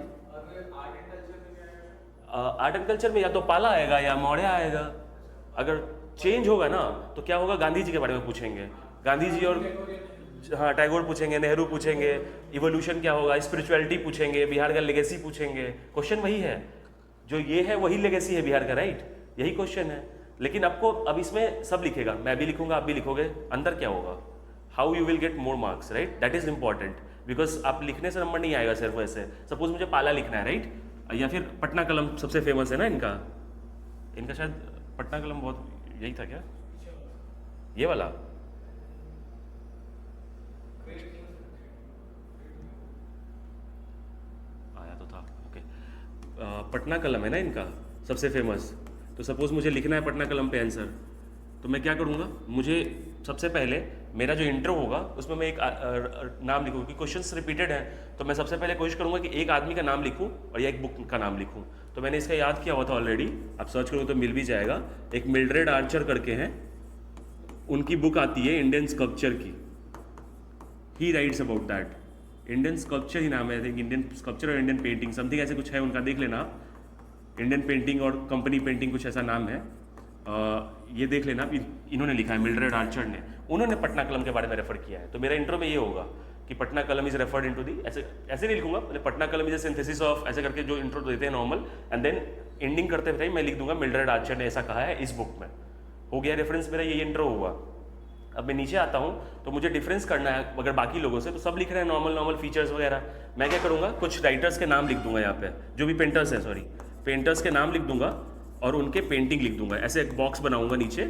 आर्ट एंड कल्चर में या तो पाला आएगा या मौर्य आएगा। अगर चेंज होगा ना तो क्या होगा, गांधी जी के बारे में पूछेंगे, गांधी जी, और हाँ टैगोर पूछेंगे, नेहरू पूछेंगे, इवोल्यूशन क्या होगा, स्पिरिचुअलिटी पूछेंगे, बिहार का लेगेसी पूछेंगे। क्वेश्चन वही है, जो ये है वही लेगेसी है बिहार का, राइट? यही क्वेश्चन है। लेकिन आपको अब इसमें सब लिखेगा, मैं भी लिखूंगा, आप भी लिखोगे, अंदर क्या होगा? How you will get more marks, right? That is important, because आप लिखने से नंबर नहीं आएगा सिर्फ वैसे। सपोज मुझे पाला लिखना है, राइट? या फिर पटना कलम सबसे फेमस है ना इनका शायद पटना कलम बहुत, यही था क्या ये वाला? आया तो था, ओके। पटना कलम है ना इनका सबसे फेमस। तो सपोज मुझे लिखना है पटना कलम पे आंसर, तो मैं क्या करूँगा? मुझे सबसे पहले मेरा जो इंट्रो होगा उसमें मैं एक नाम लिखूँ, क्योंकि क्वेश्चंस रिपीटेड हैं। तो मैं सबसे पहले कोशिश करूँगा कि एक आदमी का नाम लिखूँ और या एक बुक का नाम लिखूँ। तो मैंने इसका याद किया हुआ था ऑलरेडी, आप सर्च करोगे तो मिल भी जाएगा। एक मिल्ड्रेड आर्चर करके हैं, उनकी बुक आती है इंडियन स्कल्पचर की, he writes about that. Indian sculpture ही नाम है, आई थिंक इंडियन स्कल्पचर और इंडियन पेंटिंग समथिंग ऐसे कुछ है उनका, देख लेना। इंडियन पेंटिंग और कंपनी पेंटिंग कुछ ऐसा नाम है, ये देख लेना। इन्होंने लिखा है मिल्ड्रेड आर्चर ने, उन्होंने पटना कलम के बारे में रेफर किया है। तो मेरा इंट्रो में ये होगा कि पटना कलम इज रेफर्ड इनटू दी, ऐसे नहीं लिखूंगा, मतलब पटना कलम इज ए सिंथेसिस ऑफ, ऐसे करके जो इंट्रो देते हैं नॉर्मल, एंड देन एंडिंग करते हुए मैं लिख दूंगा मिल्ड्रेड आर्चर ने ऐसा कहा है इस बुक में। हो गया रेफरेंस, मेरा ये इंट्रो हुआ। अब मैं नीचे आता हूँ तो मुझे डिफरेंस करना है, अगर बाकी लोगों से तो सब लिख रहे हैं नॉर्मल फीचर्स वगैरह, मैं क्या करूँगा, कुछ राइटर्स के नाम लिख दूंगा यहाँ पे, जो भी पेंटर्स हैं, सॉरी पेंटर्स के नाम लिख दूंगा और उनके पेंटिंग लिख दूंगा। ऐसे एक बॉक्स बनाऊंगा नीचे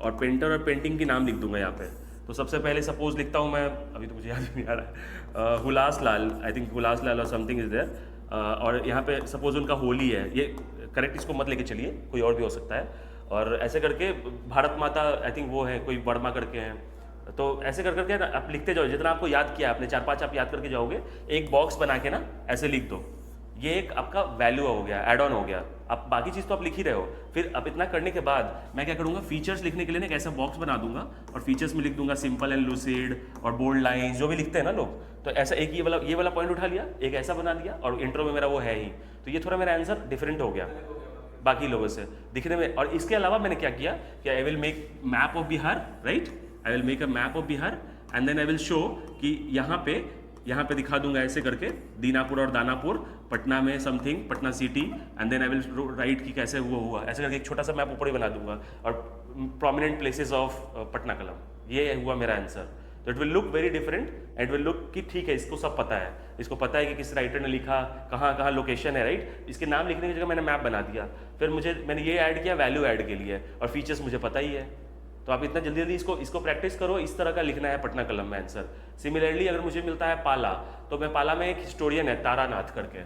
और पेंटर और पेंटिंग के नाम लिख दूंगा यहाँ पे। तो सबसे पहले सपोज लिखता हूँ मैं, अभी तो मुझे याद नहीं आ रहा है, हुलास लाल, आई थिंक हुलास लाल और समथिंग इज देयर, और यहाँ पे सपोज उनका होली है, ये करेक्ट, इसको मत लेके चलिए, कोई और भी हो सकता है। और ऐसे करके भारत माता, आई थिंक वो है कोई वर्मा करके हैं। तो ऐसे कर करके आप लिखते जाओ, जितना आपको याद किया आपने 4-5 आप याद करके जाओगे, एक बॉक्स बना के ना ऐसे लिख दो। ये एक आपका वैल्यू हो गया, एड ऑन हो गया। आप बाकी चीज़ तो आप लिख ही रहे हो। फिर अब इतना करने के बाद मैं क्या करूँगा, फीचर्स लिखने के लिए ना एक ऐसा बॉक्स बना दूंगा और फीचर्स में लिख दूंगा सिंपल एंड लूसिड और बोल्ड लाइंस, जो भी लिखते हैं ना लोग। तो ऐसा एक ये वाला पॉइंट उठा लिया, एक ऐसा बना दिया, और इंट्रो में मेरा वो है ही। तो ये थोड़ा मेरा आंसर डिफरेंट हो गया बाकी लोगों से दिखने में। और इसके अलावा मैंने क्या किया कि I will make map of Bihar, right? I will make a map of Bihar and then I will show कि यहाँ पे यहाँ पे दिखा दूंगा ऐसे करके, दीनापुर और दानापुर, पटना में something, Patna city, and then I will write कि कैसे वो हुआ, ऐसे करके एक छोटा सा मैप ऊपर ही बना दूंगा, और प्रोमिनेंट प्लेसेस ऑफ पटना कलम, ये हुआ मेरा आंसर। तो it will look very different, it will look कि ठीक है इसको सब पता है, इसको पता है कि किस राइटर ने लिखा, कहाँ कहाँ लोकेशन है, राइट। इसके नाम लिखने की जगह मैंने मैप बना दिया, फिर मैंने ये ऐड किया वैल्यू ऐड के लिए, और फीचर्स मुझे पता ही है। तो आप इतना जल्दी जल्दी इसको प्रैक्टिस करो, इस तरह का लिखना है पटना कलम में आंसर। सिमिलरली अगर मुझे मिलता है पाला, तो मैं पाला में एक हिस्टोरियन है तारानाथ करके,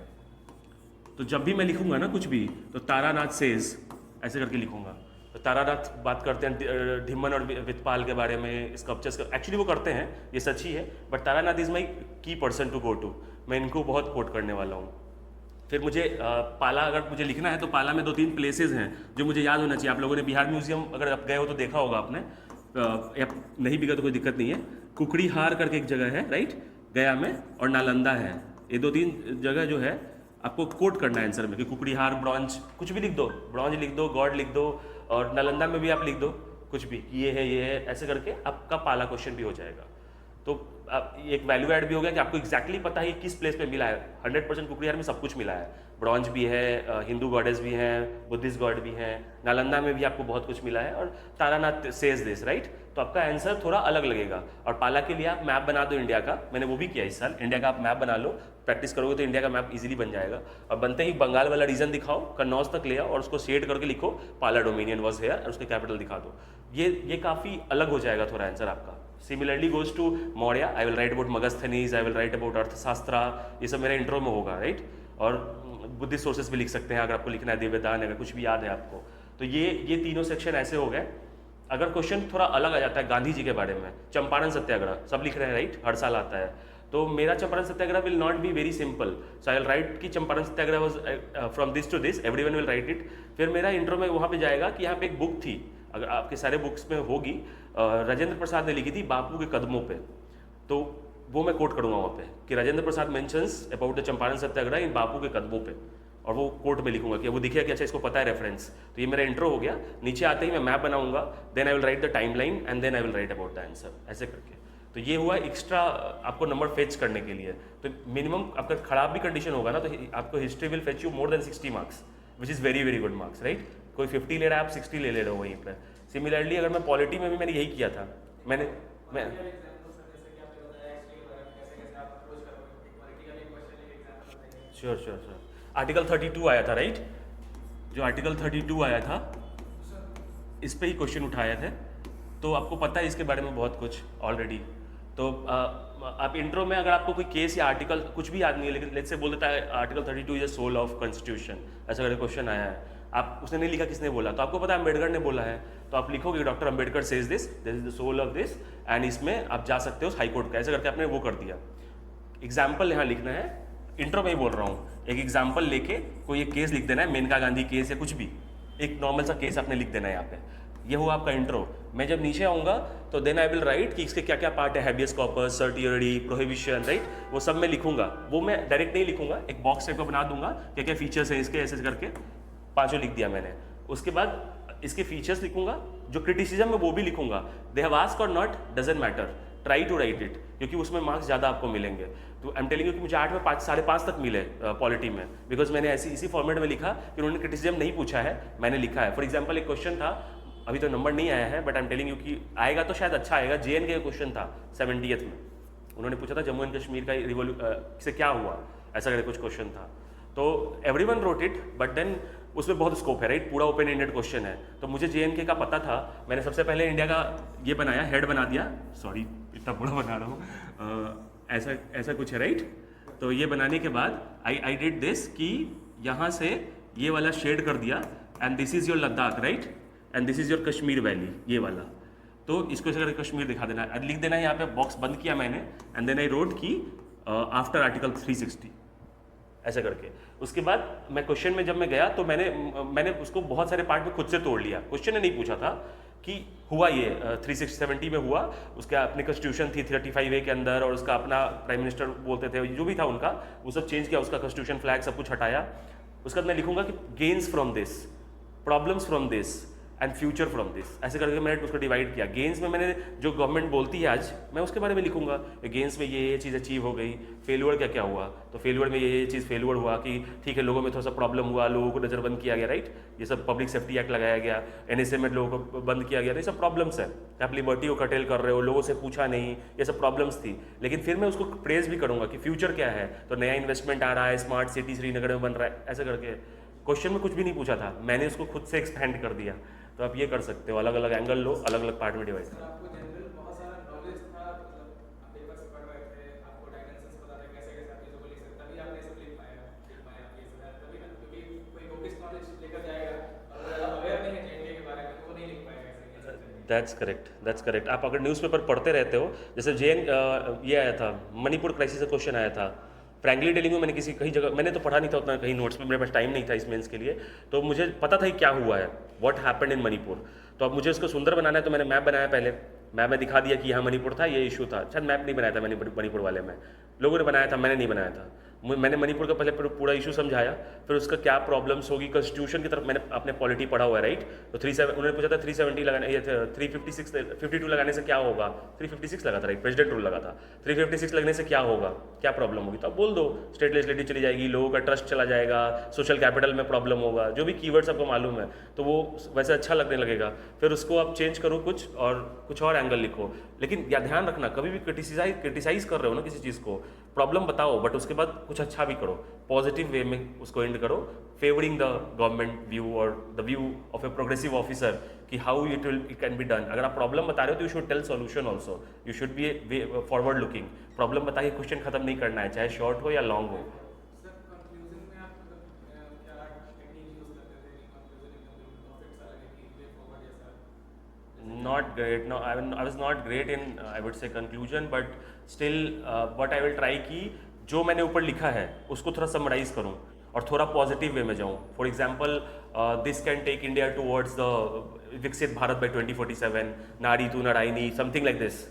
तो जब भी मैं लिखूंगा ना कुछ भी, तो तारानाथ सेज ऐसे करके लिखूंगा। तो तारानाथ बात करते हैं धिम्मन और वितपाल के बारे में, स्कल्पचर्स का, एक्चुअली वो करते हैं, ये सच ही है, बट तारानाथ इज माई की पर्सन टू गो टू, मैं इनको बहुत कोट करने वाला हूँ। फिर मुझे पाला अगर मुझे लिखना है, तो पाला में 2-3 प्लेसेस हैं जो मुझे याद होना चाहिए। आप लोगों ने बिहार म्यूजियम अगर आप गए हो तो देखा होगा आपने, या नहीं भी गए तो कोई दिक्कत नहीं है। कुकड़ीहार करके एक जगह है, राइट, गया में, और नालंदा है। ये 2-3 जगह जो है आपको कोट करना है आंसर में, कि कुकड़ीहार, ब्रॉन्ज, कुछ भी लिख दो, ब्रॉन्ज लिख दो, गॉड लिख दो, और नालंदा में भी आप लिख दो कुछ भी, ये है ऐसे करके आपका पाला क्वेश्चन भी हो जाएगा। तो एक वैल्यू ऐड भी हो गया कि आपको एग्जैक्टली पता है किस प्लेस पे मिला है। 100% कुकड़ीहार में सब कुछ मिला है, ब्रॉन्ज भी है, हिंदू गॉडेस भी हैं, बुद्धिस्ट गॉड भी हैं, नालंदा में भी आपको बहुत कुछ मिला है, और तारानाथ सेज दिस, राइट। तो आपका आंसर थोड़ा अलग लगेगा। और पाला के लिए आप मैप बना दो इंडिया का, मैंने वो भी किया इस साल, इंडिया का आप मैप बना लो, प्रैक्टिस करोगे तो इंडिया का मैप इजीली बन जाएगा। और बनते ही बंगाल वाला रीजन दिखाओ, कन्नौज तक ले आओ, और उसको शेड करके लिखो पाला डोमिनियन वॉज हेयर, और उसके कैपिटल दिखा दो। ये काफ़ी अलग हो जाएगा थोड़ा आंसर आपका। Similarly goes to Maurya, I will write about Megasthenes, I will write about Arthashastra, ये सब मेरे इंट्रो में होगा, राइट। और बुद्धिस्ट सोर्सेस भी लिख सकते हैं अगर आपको लिखना है, दिव्यदान, अगर कुछ भी याद है आपको। तो ये तीनों सेक्शन ऐसे हो गए। अगर क्वेश्चन थोड़ा अलग आ जाता है गांधी जी के बारे में, चंपारण सत्याग्रह सब लिख रहे हैं, राइट, हर साल आता है, तो मेरा Champaran Satyagraha will not be very simple. So I will write कि Champaran Satyagraha was from this to this, everyone will write it. फिर मेरा इंट्रो में वहाँ पे जाएगा कि यहाँ पे एक बुक थी, अगर आपके सारे बुक्स में होगी, राजेंद्र प्रसाद ने लिखी थी बापू के कदमों पे, तो वो मैं कोट करूँगा वहाँ पे कि Rajendra Prasad mentions about the Champaran सत्याग्रह इन बापू के कदमों पे, और वो कोट में लिखूंगा कि वो दिखेगा कि अच्छा इसको पता है रेफरेंस। तो ये मेरा इंट्रो हो गया। नीचे आते ही मैं मैप बनाऊंगा, then I will write the time line, and then I will write about the answer, ऐसे करके। तो ये हुआ एक्स्ट्रा आपको नंबर फेच करने के लिए। तो मिनिमम आपका खराब भी कंडीशन होगा ना, तो आपको history will fetch you more than 60 marks, which is very very good marks, right. कोई 50 ले रहा है, आप 60 ले रहे हो वहीं पर। सिमिलरली अगर मैं पॉलिटी में भी मैंने यही किया था, मैं श्योर आर्टिकल 32 आया था, राइट, जो आर्टिकल 32 आया था इस पे ही क्वेश्चन उठाए थे, तो आपको पता है इसके बारे में बहुत कुछ ऑलरेडी। तो आप इंट्रो में अगर आपको कोई केस या आर्टिकल कुछ भी याद नहीं है, लेकिन लेट्स से बोल देता है article 32 is the soul of constitution, ऐसा करके क्वेश्चन आया है, आप उसने नहीं लिखा, किसने बोला, तो आपको पता है अम्बेडकर ने बोला है, तो आप लिखोगे doctor Ambedkar says this is the soul of this, and इसमें आप जा सकते हो हाई कोर्ट का, ऐसे करके आपने वो कर दिया। एग्जाम्पल यहाँ लिखना है, इंट्रो में ही बोल रहा हूँ, एक एग्जाम्पल लेके कोई एक केस लिख देना है, मेनका गांधी केस या कुछ भी, एक नॉर्मल सा केस आपने लिख देना है यहाँ पे। ये हुआ आपका इंट्रो। मैं जब नीचे आऊँगा तो देन आई विल राइट कि इसके क्या क्या पार्ट है, हैबियस कॉर्पस, सर्टियरी, प्रोहिबिशन, राइट, वो सब मैं लिखूंगा। वो मैं डायरेक्ट नहीं लिखूंगा, एक बॉक्स टाइप का बना दूंगा, क्या क्या फीचर्स है इसके, ऐसे करके 5 लिख दिया मैंने। उसके बाद इसके फीचर्स लिखूंगा, जो क्रिटिसिज्म है वो भी लिखूंगा, दे हैव आस्क्ड और not doesn't matter, try to write it, क्योंकि उसमें मार्क्स ज़्यादा आपको मिलेंगे। तो आई एम टेलिंग यू कि मुझे 8 में 5.5 तक मिले पॉलिटी में, बिकॉज मैंने इसी फॉर्मेट में लिखा कि उन्होंने क्रिटिसिज्म नहीं पूछा है, मैंने लिखा है। फॉर एग्जाम्पल एक क्वेश्चन था, अभी तो नंबर नहीं आया है, but I am telling you कि आएगा तो शायद अच्छा आएगा, JNK का क्वेश्चन था 70th में, उन्होंने पूछा था जम्मू एंड कश्मीर का से क्या हुआ, ऐसा करके कुछ क्वेश्चन था। तो everyone wrote it, but then उसमें बहुत स्कोप है, राइट, पूरा ओपन एंडेड क्वेश्चन है। तो मुझे JNK का पता था, मैंने सबसे पहले इंडिया का ये बनाया, हेड बना दिया, सॉरी इतना बड़ा बना रहा हूँ, ऐसा कुछ है, राइट। तो ये बनाने के बाद आई डिड दिस कि यहाँ से ये वाला शेड कर दिया, and this is your Ladakh, right, and this is your Kashmir valley, ये वाला। तो इसको ऐसे करके कश्मीर दिखा देना है, लिख देना है यहाँ पे, बॉक्स बंद किया मैंने, एंड देन आई रोट की आफ्टर आर्टिकल 360, ऐसा करके। उसके बाद मैं क्वेश्चन में जब मैं गया तो मैंने उसको बहुत सारे पार्ट में खुद से तोड़ लिया। क्वेश्चन ने नहीं पूछा था कि हुआ ये 370 में हुआ, उसका अपनी कॉन्स्टिट्यूशन थी 35A के अंदर, और उसका अपना प्राइम मिनिस्टर बोलते थे, जो भी था उनका, वो सब चेंज किया, उसका कॉन्स्टिट्यूशन फ्लैग सब कुछ हटाया। उसके बाद मैं लिखूंगा कि gains from this, problems from this, and future from this, ऐसे करके मैंने उसको डिवाइड किया। गेन्स में मैंने जो गवर्नमेंट बोलती है आज, मैं उसके बारे में लिखूंगा। गेन्स में ये चीज़ अचीव हो गई, फेल्यूर क्या क्या हुआ, तो फेल्यूर में ये चीज़ फेल्यूर हुआ कि ठीक है लोगों में थोड़ा सा प्रॉब्लम हुआ, लोगों को नज़रबंद किया गया, राइट, ये सब पब्लिक सेफ्टी एक्ट लगाया गया, NSA में लोगों को बंद किया गया, तो ये सब प्रॉब्लम्स है। आप लिबर्टी को कटेल कर रहे हो, लोगों से पूछा नहीं, ये सब प्रॉब्लम्स थी। लेकिन फिर मैं उसको प्रेज भी करूंगा कि फ्यूचर क्या है, तो नया इन्वेस्टमेंट आ रहा है, स्मार्ट सिटी श्रीनगर में बन रहा है, ऐसे करके। क्वेश्चन में कुछ भी नहीं पूछा था, मैंने उसको खुद से एक्सपेंड कर दिया। तो आप ये कर सकते हो, अलग अलग एंगल लो, अलग अलग पार्ट में डिवाइड करो। आपको जनरल बहुत सारा नॉलेज था, मतलब आप पेपर से पढ़ रहे थे, आपको डायमेंशंस पता था कैसे कैसे आप चीज़ों को लिख सकते, तभी आपने सब लिख पाया आप ये सब, तभी ना, क्योंकि कोई बोगिस नॉलेज लेकर जाएगा और अवेयर नहीं है JNK के बारे में, तो वो नहीं लिख पाएगा ऐसे। That's correct, that's correct. आप अगर न्यूज़पेपर पढ़ते रहते हो, जैसे ये आया था, मणिपुर क्राइसिस का क्वेश्चन आया था, फ्रैंकली टेलिंग मैंने कहीं जगह, मैंने तो पढ़ा नहीं था उतना कहीं नोट्स में, मेरे पास टाइम नहीं था इस मेंस के लिए, तो मुझे पता था कि क्या हुआ है, व्हाट हैपेंड इन मणिपुर। तो अब मुझे उसको सुंदर बनाना है, तो मैंने मैप बनाया पहले, मैप में दिखा दिया कि यहाँ मणिपुर था, ये इशू था। शायद मैप नहीं बनाया था मैंने मणिपुर वाले में, लोगों ने बनाया था, मैंने नहीं बनाया था। मैंने मणिपुर का पहले पूरा इशू समझाया, फिर उसका क्या प्रॉब्लम्स होगी, कॉन्स्टिट्यूशन की तरफ मैंने अपने पॉलिटी पढ़ा हुआ है, राइट। तो 37 उन्होंने पूछा था 370 लगाने, ये 356 52 लगाने से क्या होगा, 356 लगा था, राइट, प्रेसिडेंट रूल लगा था, 356 लगने से क्या होगा, क्या प्रॉब्लम होगी, तो आप बोल दो स्टेट लेजिस्लेटिव चली जाएगी, लोगों का ट्रस्ट चला जाएगा, सोशल कैपिटल में प्रॉब्लम होगा, जो भी कीवर्ड्स आपको मालूम है, तो वो वैसे अच्छा लगने लगेगा। फिर उसको आप चेंज करो कुछ और एंगल लिखो। लेकिन या ध्यान रखना, कभी भी क्रिटिसाइज कर रहे हो ना किसी चीज़ को, प्रॉब्लम बताओ, बट उसके बाद कुछ अच्छा भी करो, पॉजिटिव वे में उसको एंड करो, फेवरिंग द गवर्नमेंट व्यू और the view of a progressive officer कि how it can be done. अगर आप प्रॉब्लम बता रहे हो तो you should tell solution also, you should be forward looking. Problem बता के क्वेश्चन खत्म नहीं करना है, चाहे शॉर्ट हो या लॉन्ग हो। Not great, no, I was not great in I would say conclusion, but still what I will try कि जो मैंने ऊपर लिखा है उसको थोड़ा समराइज करूँ और थोड़ा पॉजिटिव वे में जाऊँ। For example this can take India towards the Viksit Bharat bye 2047, नारी तू नारायणी, समथिंग लाइक दिस।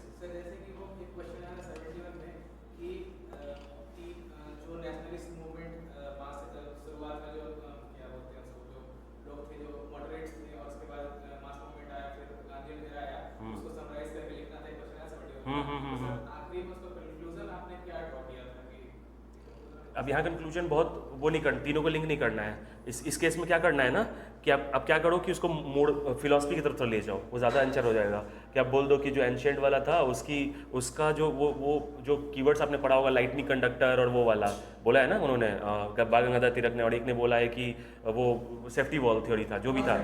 अब यहाँ कंक्लूजन बहुत वो नहीं करना, तीनों को लिंक नहीं करना है। इस केस में क्या करना है ना कि आप क्या करो कि उसको मोड़ फिलॉसफी की तरफ तो ले जाओ, वो ज़्यादा आंसर हो जाएगा। कि आप बोल दो कि जो एंशिएंट वाला था उसका जो वो जो कीवर्ड्स आपने पढ़ा होगा, लाइटनिंग कंडक्टर और वो वाला बोला है ना उन्होंने, बाल गंगाधर तिलक ने, और एक ने बोला है कि वो सेफ्टी वॉल थ्योरी था, जो भी था,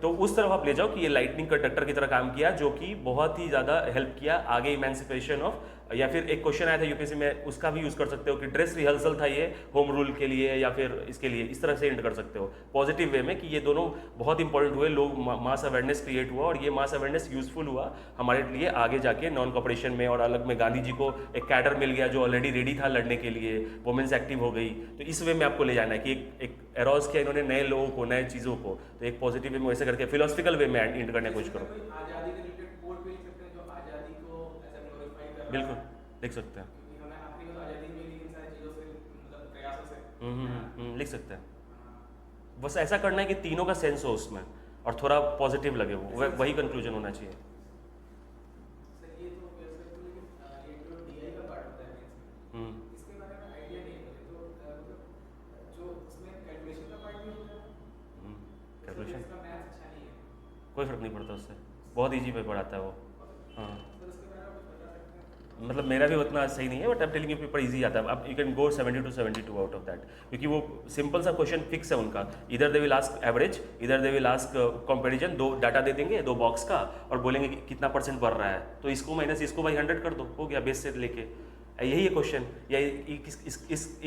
तो उस तरफ आप ले जाओ कि ये लाइटनिंग कंडक्टर की तरह काम किया, जो कि बहुत ही ज़्यादा हेल्प किया आगे इमेंसिपेशन ऑफ। या फिर एक क्वेश्चन आया था यूपीएससी में, उसका भी यूज़ कर सकते हो कि ड्रेस रिहर्सल था ये होम रूल के लिए या फिर इसके लिए, इस तरह से एंड कर सकते हो पॉजिटिव वे में कि ये दोनों बहुत इंपॉर्टेंट हुए, लोग मास अवेयरनेस क्रिएट हुआ और ये मास अवेयरनेस यूजफुल हुआ हमारे लिए आगे जाके नॉन कॉपरेशन में। और अलग में गांधी जी को एक कैडर मिल गया जो ऑलरेडी रेडी था लड़ने के लिए, वुमेन्स एक्टिव हो गई। तो इस वे में आपको ले जाना है कि एक एरोज किया इन्होंने नए लोगों को, नए चीज़ों को, तो एक पॉजिटिव वे में वैसे करके फिलोसफिकल वे में एंड करने की कोशिश करो। बिल्कुल लिख सकते हैं, लिख सकते हैं। बस ऐसा करना है कि तीनों का सेंस हो उसमें और थोड़ा पॉजिटिव लगे, वो वही कंक्लूजन होना चाहिए। कैलकुलेशन कोई फर्क नहीं पड़ता उससे, बहुत ईजी पे पढ़ाता है वो। हाँ मतलब मेरा भी उतना सही नहीं है, but I am telling you paper easy आता है। अब you can go 70 to 72 out of that, क्योंकि वो सिंपल सा क्वेश्चन फिक्स है उनका। इधर दे विल आस्क एवरेज, इधर दे विल आस्क कंपैरिजन, दो डाटा दे देंगे, दो बॉक्स का, और बोलेंगे कि कितना परसेंट बढ़ रहा है, तो इसको माइनस इसको बाई 100 कर दो, हो गया बेस से लेके। यही है क्वेश्चन, या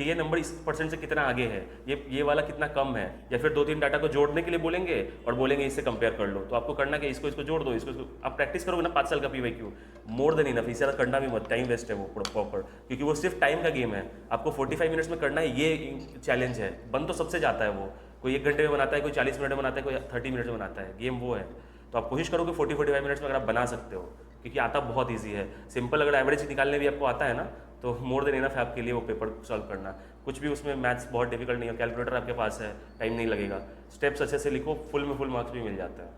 ये नंबर इस परसेंट से कितना आगे है, ये वाला कितना कम है, या फिर 2-3 डाटा को जोड़ने के लिए बोलेंगे और बोलेंगे इससे कंपेयर कर लो। तो आपको करना कि इसको जोड़ दो, इसको आप प्रैक्टिस करोगे ना 5 साल का PYQ, मोर देन इनफ। इससे करना भी मत, टाइम वेस्ट है वो प्रॉपर, क्योंकि वो सिर्फ टाइम का गेम है। आपको 45 मिनट्स में करना है, ये चैलेंज है। बन तो सबसे जाता है वो, कोई 1 घंटे में बनाता है, कोई 40 मिनट में बनाता है, कोई 30 मिनट में बनाता है, गेम वो है। तो आप कोशिश करो कि 40-45 मिनट्स में अगर आप बना सकते हो, क्योंकि आता बहुत ईजी है। सिंपल अगर एवरेज निकालने भी आपको आता है ना, तो मोर देन इनफ है आपके लिए वो पेपर सॉल्व करना। कुछ भी उसमें मैथ्स बहुत डिफिकल्ट नहीं है, कैलकुलेटर आपके पास है, टाइम नहीं लगेगा, स्टेप्स अच्छे से लिखो, फुल में फुल मार्क्स भी मिल जाता है।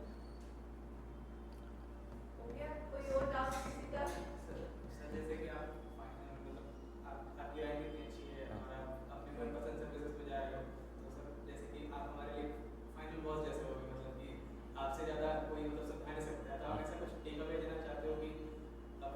हो गया? कोई और डाउट किसी का? सर जैसे कि आप मतलब आपकी राइटिंग इतनी अच्छी है और आप अपने मनपसंद सर्विसेज पे जा रहे हो, तो सर जैसे कि आप हमारे लिए फाइनल बॉस जैसे हो गए, मतलब कि आपसे ज़्यादा कोई मतलब समझा नहीं सकता है, तो आप ऐसा कुछ टेक अवे देना चाहते हो कि अब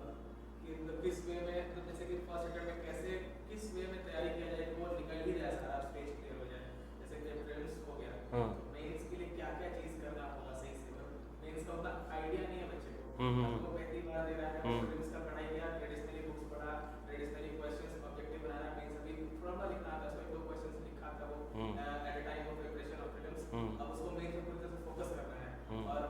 कि मतलब किस वे में, मतलब जैसे कि फर्स्ट अटेम्प्ट में कैसे किस वे में तैयारी किया जाए कि वो निकल ही जाए सारा स्टेज क्लियर हो जाए, जैसे कि प्रीलिम्स हो गया हाँ। तो मेंस के लिए क्या क्या चीज़ करना होगा सही से, मतलब मेंस का उतना आइडिया नहीं है बच्चे को, हम्म, अब वो पहली बार दे रहा है, हम्म। प्रीलिम्स का पढ़ाई किया, ट्रेडिशनली बुक्स पढ़ा, ट्रेडिशनली क्वेश्चंस ऑब्जेक्टिव बनाना, मेंस अभी थोड़ा सा लिखना आता है, उसको एक दो क्वेश्चंस लिखा था वो at a time of preparation of prelims, अब उसको मेंस में पूरी तरह से फोकस करना है और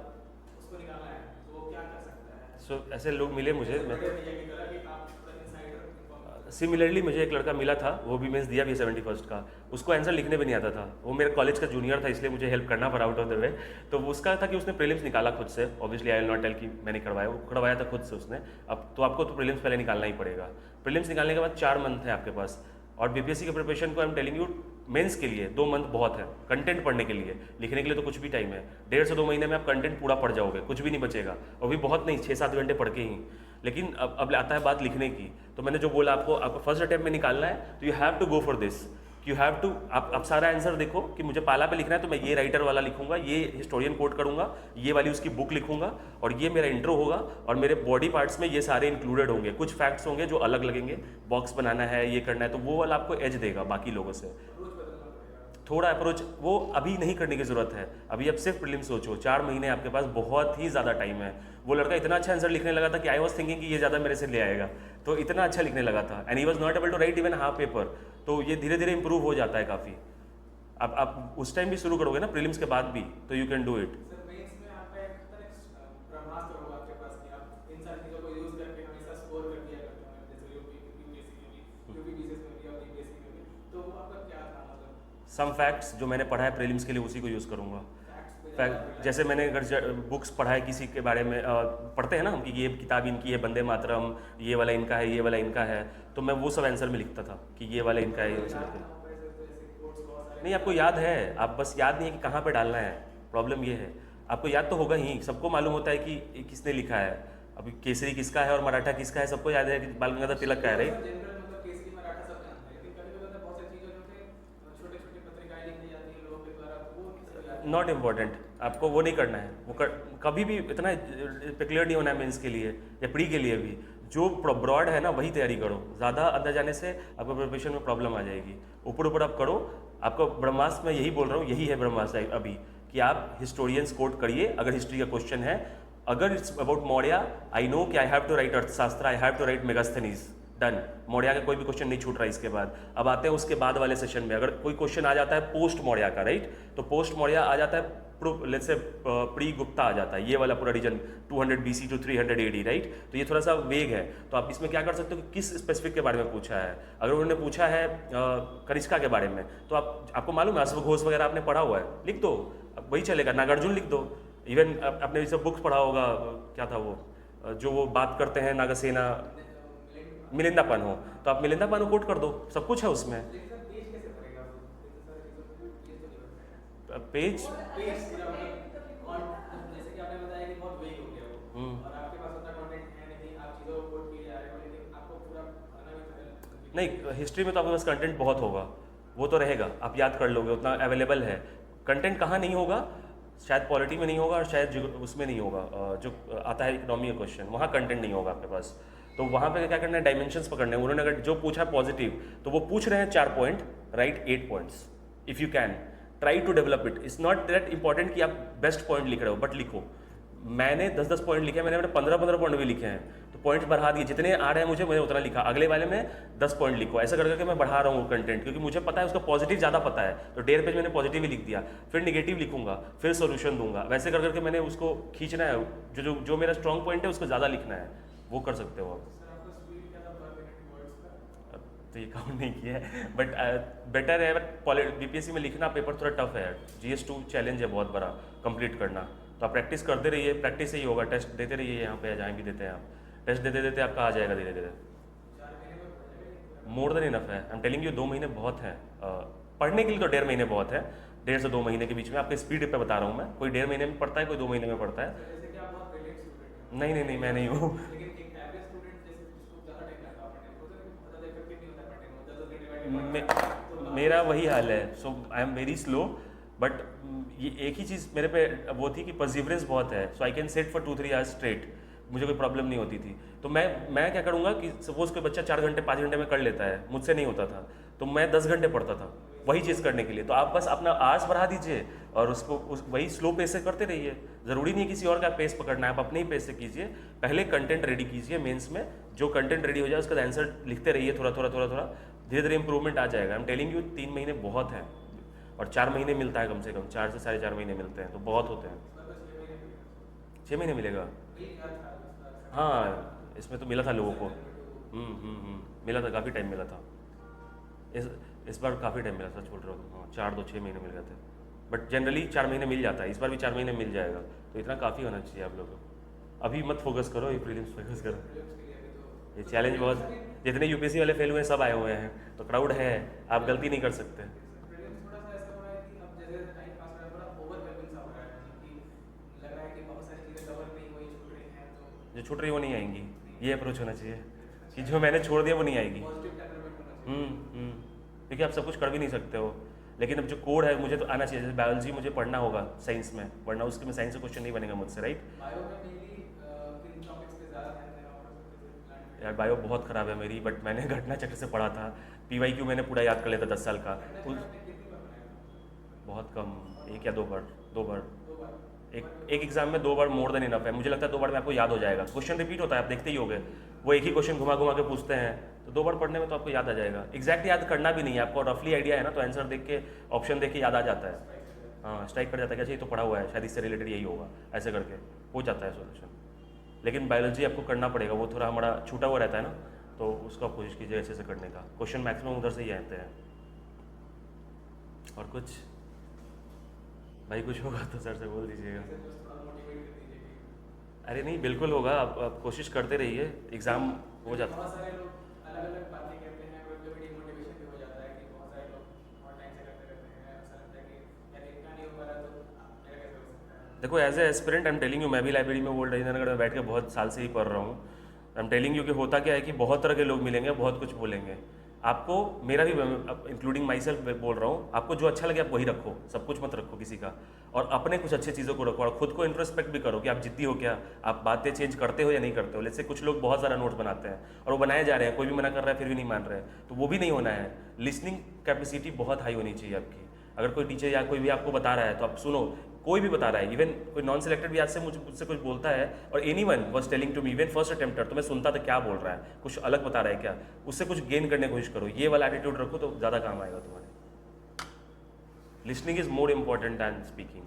उसको निकालना है, तो वो क्या कर सकता है? सो ऐसे लोग मिले मुझे, मैं बड़े भैया की तरह कि आप थोड़ा इनसाइडर इन्फॉर्म। सिमिलरली मुझे एक लड़का मिला था, वो भी मेंस दिया भी 71st का, उसको आंसर लिखने भी नहीं आता था, वो मेरे कॉलेज का जूनियर था इसलिए मुझे हेल्प करना पड़ा आउट ऑफ द वे। तो वो उसका था कि उसने प्रीलिम्स निकाला खुद से, obviously I will not tell कि मैंने करवाया, वो करवाया था खुद से उसने। अब तो आपको तो प्रीलिम्स पहले निकालना ही पड़ेगा, प्रीलिम्स निकालने के बाद 4 मंथ है आपके पास, और बीपीएससी के प्रिपरेशन को I am telling you mains के लिए 2 मंथ बहुत है, कंटेंट पढ़ने के लिए, लिखने के लिए तो कुछ भी टाइम है, 1.5 से 2 महीने में आप कंटेंट पूरा पढ़ जाओगे, कुछ भी नहीं बचेगा, और भी बहुत नहीं 6-7 घंटे पढ़ के ही। लेकिन अब आता है बात लिखने की, तो मैंने जो बोला आपको फर्स्ट अटेम्प्ट में निकालना है तो you have to go for this, you have to, आप सारा आंसर देखो कि मुझे पाला पे लिखना है तो मैं ये राइटर वाला लिखूंगा, ये हिस्टोरियन कोट करूंगा, ये वाली उसकी बुक लिखूंगा, और ये मेरा इंट्रो होगा, और मेरे बॉडी पार्ट्स में ये सारे इंक्लूडेड होंगे, कुछ फैक्ट्स होंगे जो अलग लगेंगे, बॉक्स बनाना है, ये करना है, तो वो वाला आपको एज देगा बाकी लोगों से। थोड़ा अप्रोच वो अभी नहीं करने की ज़रूरत है, अभी आप सिर्फ प्रीलिम्स सोचो, 4 महीने आपके पास बहुत ही ज़्यादा टाइम है। वो लड़का इतना अच्छा आंसर लिखने लगा था कि आई वॉज थिंकिंग कि ये ज़्यादा मेरे से ले आएगा, तो इतना अच्छा लिखने लगा था, and he was not able to write even half paper, तो ये धीरे धीरे इंप्रूव हो जाता है काफ़ी। अब आप उस टाइम भी शुरू करोगे ना प्रीलिम्स के बाद भी, तो you can do it. Sir mains में आपका एक ब्रह्मास्त्र होगा आपके पास कि आप इन सारी चीज़ों को यूज़ करके हमेशा स्कोर कर दिया करते हैं, जैसे यूपीएससी में भी, यूपीपीसीएस में भी और यूपीएससी में भी, तो वो आपका क्या था मतलब? सम फैक्ट्स जो मैंने पढ़ा है प्रीलिम्स के लिए उसी को यूज़ करूँगा। फैक्ट जैसे मैंने अगर बुक्स पढ़ा है किसी के बारे में, पढ़ते हैं ना हम कि ये किताब इनकी है, वंदे मातरम, ये वाला इनका है, ये वाला इनका है, तो मैं वो सब आंसर में लिखता था कि ये वाला इनका है, ये वाला इनका है। नहीं, आपको याद है, आप बस याद नहीं है कि कहाँ पे डालना है, प्रॉब्लम ये है, आपको याद तो होगा ही, सबको मालूम होता है कि किसने लिखा है, अभी केसरी किसका है और मराठा किसका है, सबको याद है कि बाल गंगाधर तिलक का है, राइट। जनरल मतलब केसरी मराठा सब जानते हैं, लेकिन कभी कभी बहुत सारी चीज़ें जो थे छोटे छोटे पत्रिकाएं लिखी जाती हैं लोगों के द्वारा, तो वो किसी को याद नहीं। नॉट इम्पॉर्टेंट, आपको वो नहीं करना है, कभी भी इतना पेक्युलर नहीं होना है मेंस के लिए या प्री के लिए भी, जो ब्रॉड है ना वही तैयारी करो, ज़्यादा अंदर जाने से आपको प्रिपरेशन में प्रॉब्लम आ जाएगी, ऊपर ऊपर आप करो। आपको ब्रह्मास्त्र में यही बोल रहा हूँ, यही है ब्रह्मास्त्र अभी, कि आप हिस्टोरियंस कोट करिए अगर हिस्ट्री का क्वेश्चन है, अगर it's about Maurya, I know कि I have to write Arthashastra, I have to write Megasthenes, done, Maurya का कोई भी क्वेश्चन नहीं छूट रहा है इसके बाद। अब आते हैं उसके बाद वाले सेशन में, अगर कोई क्वेश्चन आ जाता है पोस्ट मौर्य का, राइट, तो पोस्ट मौर्य आ जाता है, लेट्स से प्री गुप्ता आ जाता है, ये वाला पूरा region 200 BC to 300 AD, right, तो ये थोड़ा सा वेग है, तो आप इसमें क्या कर सकते हो कि किस स्पेसिफिक के बारे में पूछा है। अगर उन्होंने पूछा है कनिष्का के बारे में, तो आपको मालूम है अश्वघोष वगैरह आपने पढ़ा हुआ है, लिख दो, वही चलेगा, नागार्जुन लिख दो, इवन आपने सब बुक्स पढ़ा होगा, क्या था वो जो वो बात करते हैं नागसेना, मिलिंदापन हो, तो आप मिलिंदापन को कोट कर दो, सब कुछ है उसमें। लेकिन सर पेज कैसे भरेगा वो? इतनी सारी चीज़ों पे पेज तो नहीं भर पाएगा। पेज पेज पूरा मतलब और जैसे कि आपने बताया कि बहुत वेग हो गया वो, और आपके पास उतना कंटेंट है नहीं, आप चीज़ों को कोट किए जा रहे हो, लेकिन आपको पूरा भरना भी तो है। नहीं, हिस्ट्री में तो आपके पास कंटेंट बहुत होगा, वो तो रहेगा, आप याद कर लोगे, उतना अवेलेबल है। कंटेंट कहाँ नहीं होगा, शायद पॉलिटी में नहीं होगा और शायद उसमें नहीं होगा, जो आता है इकोनॉमी का क्वेश्चन, वहाँ कंटेंट नहीं होगा आपके पास, तो वहाँ पे क्या करना है, डायमेंशंस पकड़ने हैं। उन्होंने अगर जो पूछा पॉजिटिव, तो वो पूछ रहे हैं 4 point, right 8 points, if you can try to develop it, it's not that important कि आप बेस्ट पॉइंट लिख रहे हो, बट लिखो। मैंने 10-10 पॉइंट लिखे, मैंने 15-15 पॉइंट भी लिखे हैं, तो पॉइंट्स बढ़ा दिए, जितने आ रहे हैं मुझे मैंने उतना लिखा, अगले वाले में 10 पॉइंट लिखो, ऐसा करके मैं बढ़ा रहा हूँ कंटेंट, क्योंकि मुझे पता है उसका पॉजिटिव ज़्यादा पता है, तो 1.5 पेज मैंने पॉजिटिव ही लिख दिया, फिर निगेटिव लिखूंगा, फिर सोल्यूशन दूंगा, वैसे कर करके मैंने उसको खींचना है, जो मेरा स्ट्रॉन्ग पॉइंट है उसको ज़्यादा लिखना है, वो कर सकते हो आप। सर आपका स्पीड क्या था पर मिनट वर्ड्स का? तो ये काउंट नहीं किया है, बट बेटर है, बट बीपीएससी में लिखना पेपर थोड़ा टफ है, GS2 चैलेंज है बहुत बड़ा कंप्लीट करना, तो आप प्रैक्टिस करते रहिए, प्रैक्टिस से ही होगा, टेस्ट देते रहिए, यहाँ पे जहाँ भी देते हैं आप, टेस्ट देते देते आपका आ जाएगा धीरे धीरे। 4 महीने में पढ़ जाएगा? मोर देन इनफ है। आई एम टेलिंग यू 2 महीने बहुत हैं। पढ़ने के लिए तो 1.5 महीने बहुत है। 1.5 से 2 महीने के बीच में आपके स्पीड पे बता रहा हूँ मैं। कोई 1.5 महीने में पढ़ता है, कोई 2 महीने में पढ़ता है। जैसे कि आप बहुत ब्रिलियंट स्टूडेंट हैं, नहीं, मैं नहीं हूँ। लेकिन एक एवरेज स्टूडेंट जैसे जिसको ज़्यादा टाइम लगता है पढ़ने में, वो तो बहुत ज़्यादा इफेक्टिव नहीं होता है पढ़ने में, 10 घंटे बैठ के पढ़ता है, तो मेरा वही हाल है। So I am very slow, but ये एक ही चीज़ मेरे पे वो थी कि परसिवरेंस बहुत है। So I can set for 2-3 hours straight, मुझे कोई प्रॉब्लम नहीं होती थी। तो मैं क्या करूँगा कि सपोज कोई बच्चा 4 घंटे 5 घंटे में कर लेता है, मुझसे नहीं होता था, तो मैं 10 घंटे पढ़ता था वही चीज़ करने के लिए। तो आप बस अपना आवर्स बढ़ा दीजिए और उसको वही स्लो पेस से करते रहिए। ज़रूरी नहीं है किसी और का पेस पकड़ना है, आप अपने ही पेस से कीजिए। पहले कंटेंट रेडी कीजिए मेंस में, जो कंटेंट रेडी हो जाए उसका आंसर लिखते रहिए, थोड़ा धीरे धीरे इंप्रूवमेंट आ जाएगा। आई एम टेलिंग यू 3 महीने बहुत हैं, और 4 महीने मिलता है कम से कम, 4 से 4.5 महीने मिलते हैं, तो बहुत होते हैं। 6 महीने मिलेगा, हाँ इसमें तो मिला था लोगों को। मिला था, काफ़ी टाइम मिला था। इस बार काफ़ी टाइम मिला था, छोड़ रहा हूँ। हाँ 4-2-6 महीने मिल गए थे, बट जनरली 4 महीने मिल जाता है। इस बार भी 4 महीने मिल जाएगा, तो इतना काफ़ी होना चाहिए आप लोगों को। अभी मत फोकस करो, ये प्रीलिम्स फोकस करो। ये चैलेंज बहुत, जितने यूपीएससी वाले फेल हुए हैं सब आए हुए हैं, तो क्राउड है, आप गलती नहीं कर सकते। प्रीलिम्स थोड़ा सा ऐसा हो रहा है कि अब जैसे टाइम पास हो रहा है, थोड़ा ओवरवेलमिंग सा हो रहा है कि लग रहा है कि बहुत सारी चीज़ें कवर नहीं हुई, छूट रही हैं, तो जो छूट रही वो नहीं आएंगी, ये अप्रोच होना चाहिए कि जो मैंने छोड़ दिया वो नहीं आएगी। पॉजिटिव टेम्परामेंट होना चाहिए। क्योंकि आप सब कुछ कर भी नहीं सकते हो, लेकिन अब जो कोड है मुझे तो आना चाहिए। जैसे बायोलॉजी मुझे पढ़ना होगा साइंस में, वरना उसके में साइंस से क्वेश्चन नहीं बनेगा मुझसे, राइट। बायो में मेनली किन टॉपिक्स पे ज़्यादा ध्यान देना होगा सबसे प्लान यार बायो बहुत ख़राब है मेरी, बट मैंने घटना चक्र से पढ़ा था। PYQ मैंने पूरा याद कर लिया था 10 साल का। कितनी बार बनाया? बहुत कम, 1 या 2 बार। 2 बार, 2 बार। एक एग्जाम में 2 बार मोर देन इनफ है। मुझे लगता है 2 बार में आपको याद हो जाएगा। क्वेश्चन रिपीट होता है, आप देखते ही होगे, वो एक ही क्वेश्चन घुमा के पूछते हैं, तो 2 बार पढ़ने में तो आपको याद आ जाएगा। एग्जैक्ट याद करना भी नहीं है आपको, रफली आइडिया है ना, तो आंसर देख के, ऑप्शन देख के याद आ जाता है। हाँ स्ट्राइक कर जाता है कि अच्छा ये तो पढ़ा हुआ है, शायद इससे रिलेटेड यही होगा, ऐसे करके हो जाता है सोल्यूशन। लेकिन बायोलॉजी आपको करना पड़ेगा, वो थोड़ा हमारा छूटा हुआ रहता है ना, तो उसको आप कोशिश कीजिए अच्छे से करने का। क्वेश्चन मैक्सिमम उधर से ही आते हैं। और कुछ भाई कुछ होगा तो सर से बोल दीजिएगा। अरे नहीं बिल्कुल होगा, आप कोशिश करते रहिए, एग्ज़ाम हो जाता है। बहुत सारे लोग अलग-अलग बातें कहते हैं, कभी-कभी डिमोटिवेशन भी हो जाता है कि बहुत सारे लोग बहुत टाइम से करते रहते हैं, ऐसा लगता है कि यार इतना नहीं हो पा रहा तो मेरा कैसे हो सकता है। देखो as a aspirant I am telling you, मैं भी लाइब्रेरी में ओल्ड नगर में बैठ के बहुत साल से ही पढ़ रहा हूँ। आई एम टेलिंग यू कि होता क्या है कि बहुत तरह के लोग मिलेंगे, बहुत कुछ बोलेंगे आपको। मेरा भी इंक्लूडिंग माई सेल्फ बोल रहा हूँ, आपको जो अच्छा लगे आप वही रखो, सब कुछ मत रखो किसी का, और अपने कुछ अच्छी चीज़ों को रखो, और खुद को इंट्रोस्पेक्ट भी करो कि आप जिद्दी हो क्या, आप बातें चेंज करते हो या नहीं करते हो। जैसे कुछ लोग बहुत सारा नोट्स बनाते हैं और वो बनाए जा रहे हैं, कोई भी मना कर रहा है फिर भी नहीं मान रहे हैं, तो वो भी नहीं होना है। लिसनिंग कैपेसिटी बहुत हाई होनी चाहिए आपकी। अगर कोई टीचर या कोई भी आपको बता रहा है तो आप सुनो, कोई भी बता रहा है, इवन कोई नॉन सिलेक्टेड भी आज से मुझसे कुछ बोलता है, और anyone was telling to me, even first attempter, तो मैं सुनता था क्या बोल रहा है, कुछ अलग बता रहा है क्या, उससे कुछ गेन करने की कोशिश करो। ये वाला एटीट्यूड रखो तो ज़्यादा काम आएगा तुम्हारे। Listening is more important than speaking.